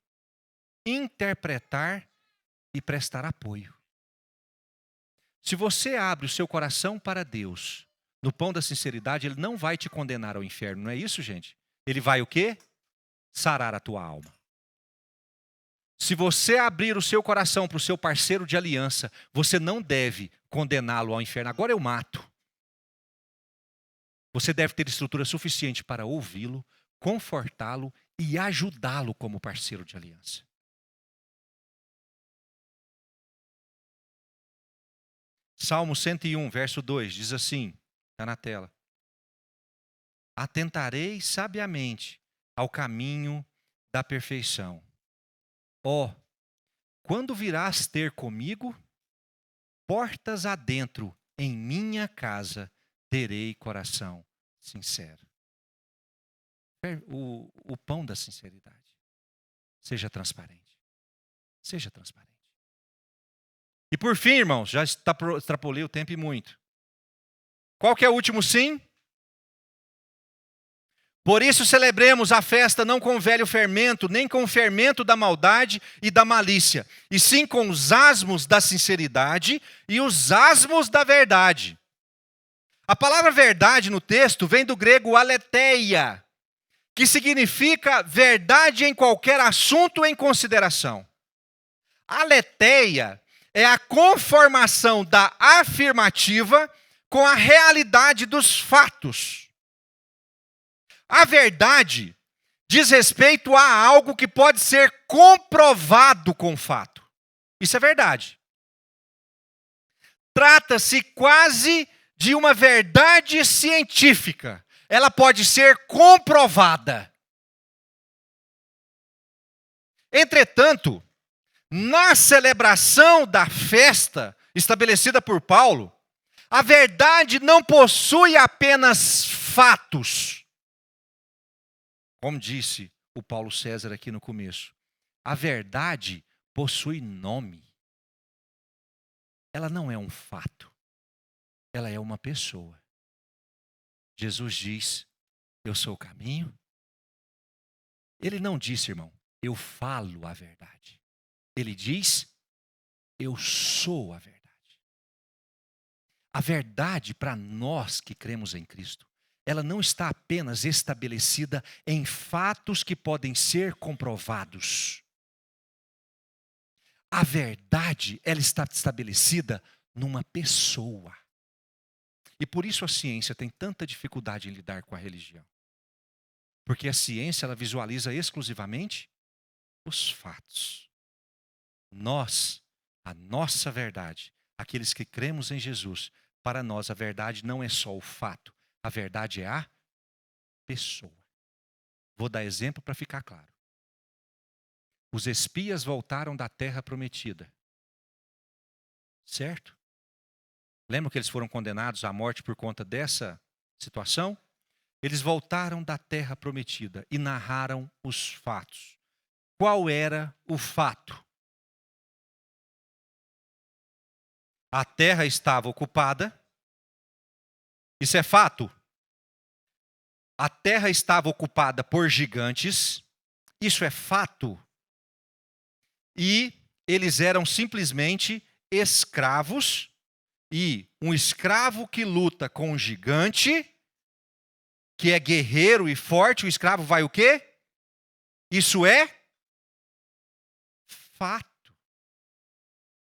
interpretar e prestar apoio. Se você abre o seu coração para Deus, no pão da sinceridade, Ele não vai te condenar ao inferno, não é isso, gente? Ele vai o quê? Sarar a tua alma. Se você abrir o seu coração para o seu parceiro de aliança, você não deve condená-lo ao inferno. Agora eu mato. Você deve ter estrutura suficiente para ouvi-lo, confortá-lo e ajudá-lo como parceiro de aliança. Salmo 101, verso 2, diz assim, está na tela. Atentarei sabiamente ao caminho da perfeição. Ó, quando virás ter comigo, portas adentro em minha casa, terei coração sincero. O pão da sinceridade. Seja transparente. Seja transparente. E por fim, irmãos, já extrapolei o tempo e muito. Qual que é o último sim? Por isso celebremos a festa não com o velho fermento, nem com o fermento da maldade e da malícia, e sim com os asmos da sinceridade e os asmos da verdade. A palavra verdade no texto vem do grego aletheia, que significa verdade em qualquer assunto em consideração. Aletheia é a conformação da afirmativa com a realidade dos fatos. A verdade diz respeito a algo que pode ser comprovado com fato. Isso é verdade. Trata-se quase de uma verdade científica. Ela pode ser comprovada. Entretanto, na celebração da festa estabelecida por Paulo, a verdade não possui apenas fatos. Como disse o Paulo César aqui no começo, a verdade possui nome. Ela não é um fato, ela é uma pessoa. Jesus diz, eu sou o caminho. Ele não disse, irmão, eu falo a verdade. Ele diz, eu sou a verdade. A verdade para nós que cremos em Cristo, ela não está apenas estabelecida em fatos que podem ser comprovados. A verdade, ela está estabelecida numa pessoa. E por isso a ciência tem tanta dificuldade em lidar com a religião. Porque a ciência, ela visualiza exclusivamente os fatos. Nós, a nossa verdade, aqueles que cremos em Jesus, para nós a verdade não é só o fato, a verdade é a pessoa. Vou dar exemplo para ficar claro. Os espias voltaram da terra prometida. Certo? Lembram que eles foram condenados à morte por conta dessa situação? Eles voltaram da terra prometida e narraram os fatos. Qual era o fato? A terra estava ocupada. Isso é fato. A terra estava ocupada por gigantes. Isso é fato. E eles eram simplesmente escravos. E um escravo que luta com um gigante, que é guerreiro e forte, o escravo vai o quê? Isso é fato.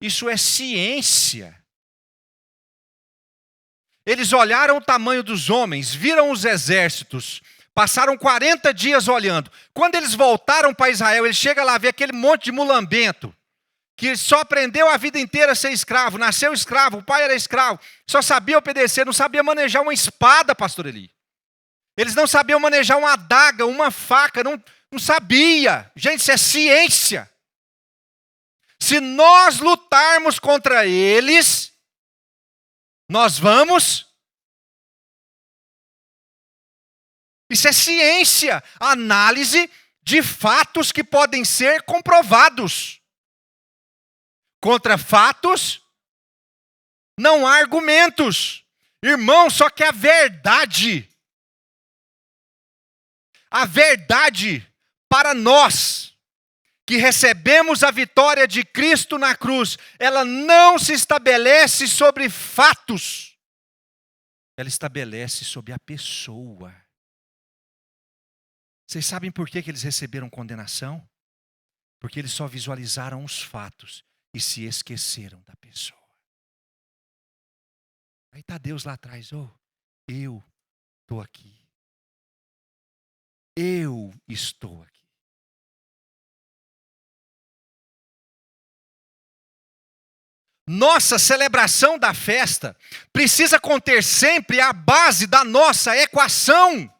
Isso é ciência. Eles olharam o tamanho dos homens, viram os exércitos, passaram 40 dias olhando. Quando eles voltaram para Israel, eles chegam lá, vê aquele monte de mulambento, que só aprendeu a vida inteira a ser escravo, nasceu escravo, o pai era escravo, só sabia obedecer, não sabia manejar uma espada, pastor Eli. Eles não sabiam manejar uma adaga, uma faca, não sabia. Gente, isso é ciência. Se nós lutarmos contra eles, nós vamos. Isso é ciência, análise de fatos que podem ser comprovados. Contra fatos, não há argumentos. Irmão, só que a verdade para nós, que recebemos a vitória de Cristo na cruz, ela não se estabelece sobre fatos. Ela estabelece sobre a pessoa. Vocês sabem por que eles receberam condenação? Porque eles só visualizaram os fatos e se esqueceram da pessoa. Aí está Deus lá atrás, eu estou aqui. Eu estou aqui. Nossa celebração da festa precisa conter sempre a base da nossa equação.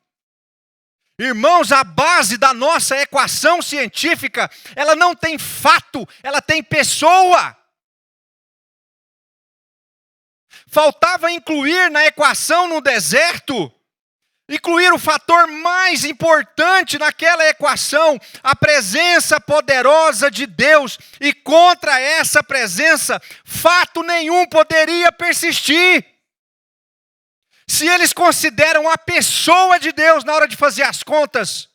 Irmãos, a base da nossa equação científica, ela não tem fato, ela tem pessoa. Faltava incluir na equação no deserto, incluir o fator mais importante naquela equação, a presença poderosa de Deus. E contra essa presença, fato nenhum poderia persistir. Se eles consideram a pessoa de Deus na hora de fazer as contas,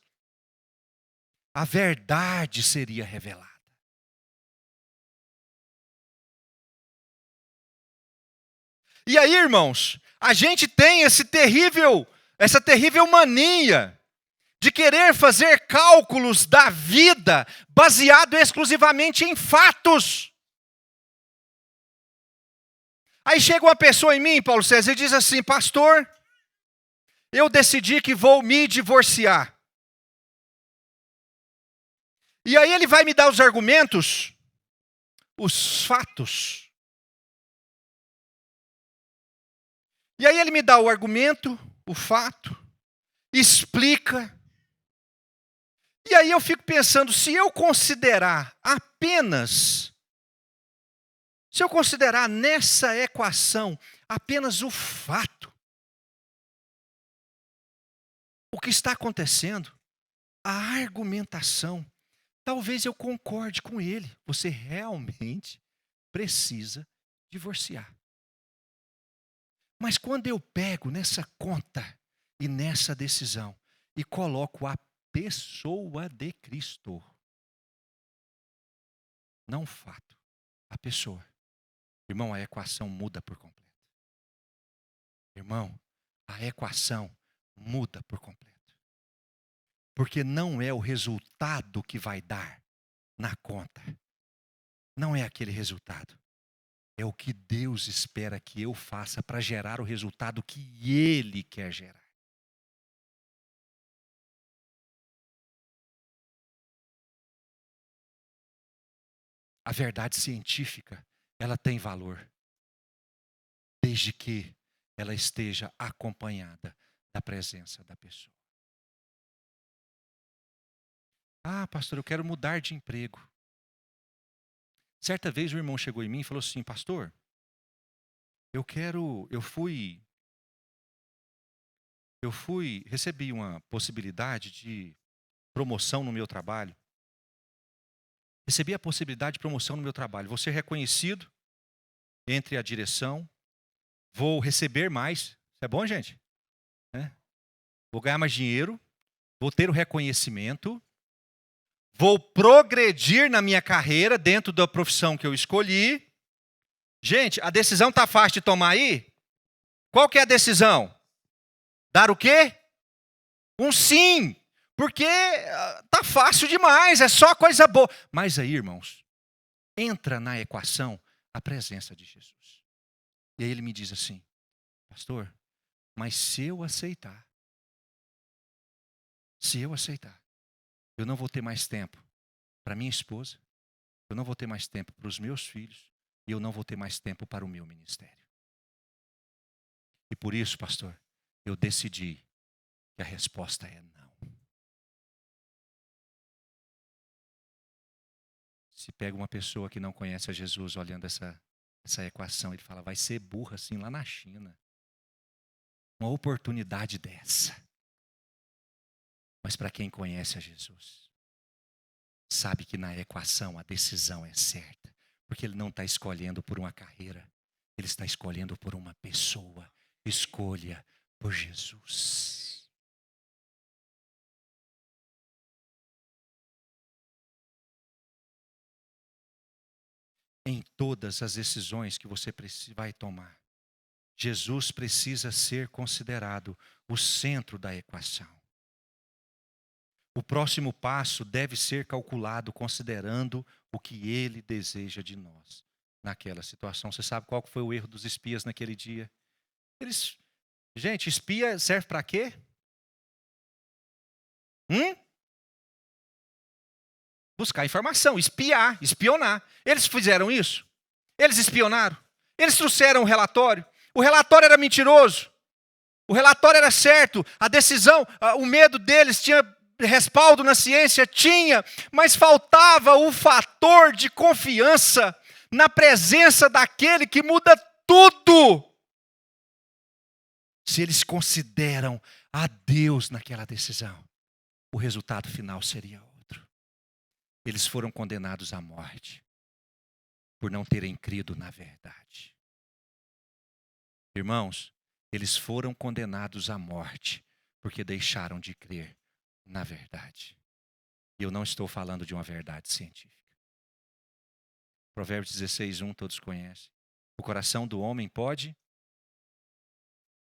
a verdade seria revelada. E aí, irmãos, A gente tem essa terrível mania de querer fazer cálculos da vida baseado exclusivamente em fatos. Aí chega uma pessoa em mim, Paulo César, e diz assim: pastor, eu decidi que vou me divorciar. E aí ele vai me dar os argumentos, os fatos. E aí ele me dá o argumento, o fato, explica. E aí eu fico pensando, se eu considerar nessa equação apenas o fato, o que está acontecendo, a argumentação, talvez eu concorde com ele. Você realmente precisa divorciar. Mas quando eu pego nessa conta e nessa decisão e coloco a pessoa de Cristo, não o fato, a pessoa, irmão, a equação muda por completo. Irmão, a equação muda por completo. Porque não é o resultado que vai dar na conta. Não é aquele resultado. É o que Deus espera que eu faça para gerar o resultado que Ele quer gerar. A verdade científica, ela tem valor, desde que ela esteja acompanhada da presença da pessoa. Ah, pastor, eu quero mudar de emprego. Certa vez o irmão chegou em mim e falou assim: pastor, recebi uma possibilidade de promoção no meu trabalho. Recebi a possibilidade de promoção no meu trabalho. Vou ser reconhecido entre a direção. Vou receber mais. Isso é bom, gente? Vou ganhar mais dinheiro. Vou ter o reconhecimento. Vou progredir na minha carreira dentro da profissão que eu escolhi. Gente, a decisão está fácil de tomar aí? Qual que é a decisão? Dar o quê? Um sim. Porque está fácil demais, é só coisa boa. Mas aí, irmãos, entra na equação a presença de Jesus. E aí ele me diz assim: pastor, mas se eu aceitar, eu não vou ter mais tempo para minha esposa, eu não vou ter mais tempo para os meus filhos, e eu não vou ter mais tempo para o meu ministério. E por isso, pastor, eu decidi que a resposta é não. Se pega uma pessoa que não conhece a Jesus olhando essa equação, ele fala: vai ser burra assim lá na China. Uma oportunidade dessa. Mas para quem conhece a Jesus, sabe que na equação a decisão é certa. Porque ele não está escolhendo por uma carreira, ele está escolhendo por uma pessoa. Escolha por Jesus. Em todas as decisões que você vai tomar, Jesus precisa ser considerado o centro da equação. O próximo passo deve ser calculado considerando o que Ele deseja de nós naquela situação. Você sabe qual foi o erro dos espias naquele dia? Gente, espia serve para quê? Buscar informação, espiar, espionar. Eles fizeram isso? Eles espionaram? Eles trouxeram o relatório? O relatório era mentiroso? O relatório era certo? A decisão, o medo deles tinha respaldo na ciência? Tinha, mas faltava o fator de confiança na presença daquele que muda tudo. Se eles consideram a Deus naquela decisão, o resultado final seria outro. Eles foram condenados à morte por não terem crido na verdade. Irmãos, eles foram condenados à morte porque deixaram de crer na verdade. E eu não estou falando de uma verdade científica. Provérbios 16:1, todos conhecem. O coração do homem pode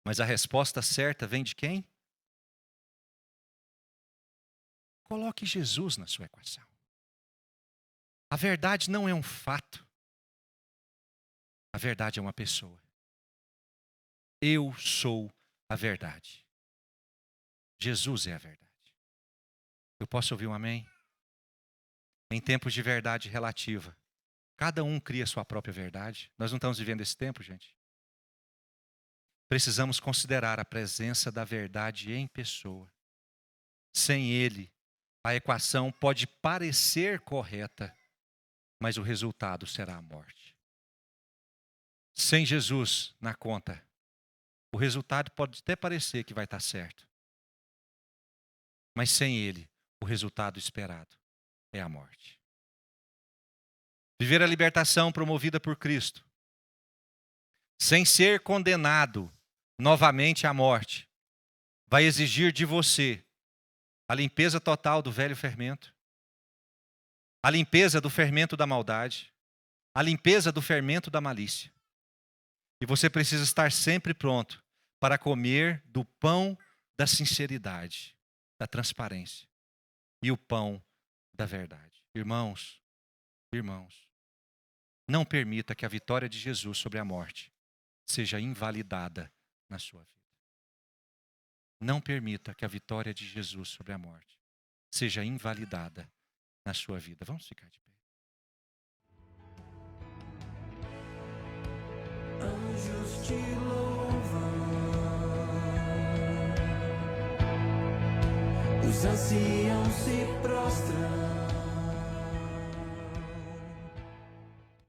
Mas a resposta certa vem de quem? Coloque Jesus na sua equação. A verdade não é um fato. A verdade é uma pessoa. Eu sou a verdade. Jesus é a verdade. Eu posso ouvir um amém? Em tempos de verdade relativa, cada um cria sua própria verdade. Nós não estamos vivendo esse tempo, gente. Precisamos considerar a presença da verdade em pessoa. Sem ele, a equação pode parecer correta, mas o resultado será a morte. Sem Jesus na conta, o resultado pode até parecer que vai estar certo, mas sem ele, o resultado esperado é a morte. Viver a libertação promovida por Cristo, sem ser condenado novamente à morte, vai exigir de você a limpeza total do velho fermento, a limpeza do fermento da maldade, a limpeza do fermento da malícia. E você precisa estar sempre pronto para comer do pão da sinceridade, da transparência e o pão da verdade. Irmãos, não permita que a vitória de Jesus sobre a morte seja invalidada na sua vida. Não permita que a vitória de Jesus sobre a morte seja invalidada na sua vida. Vamos ficar de pé. Anjos te louvam, os anciãos se prostram.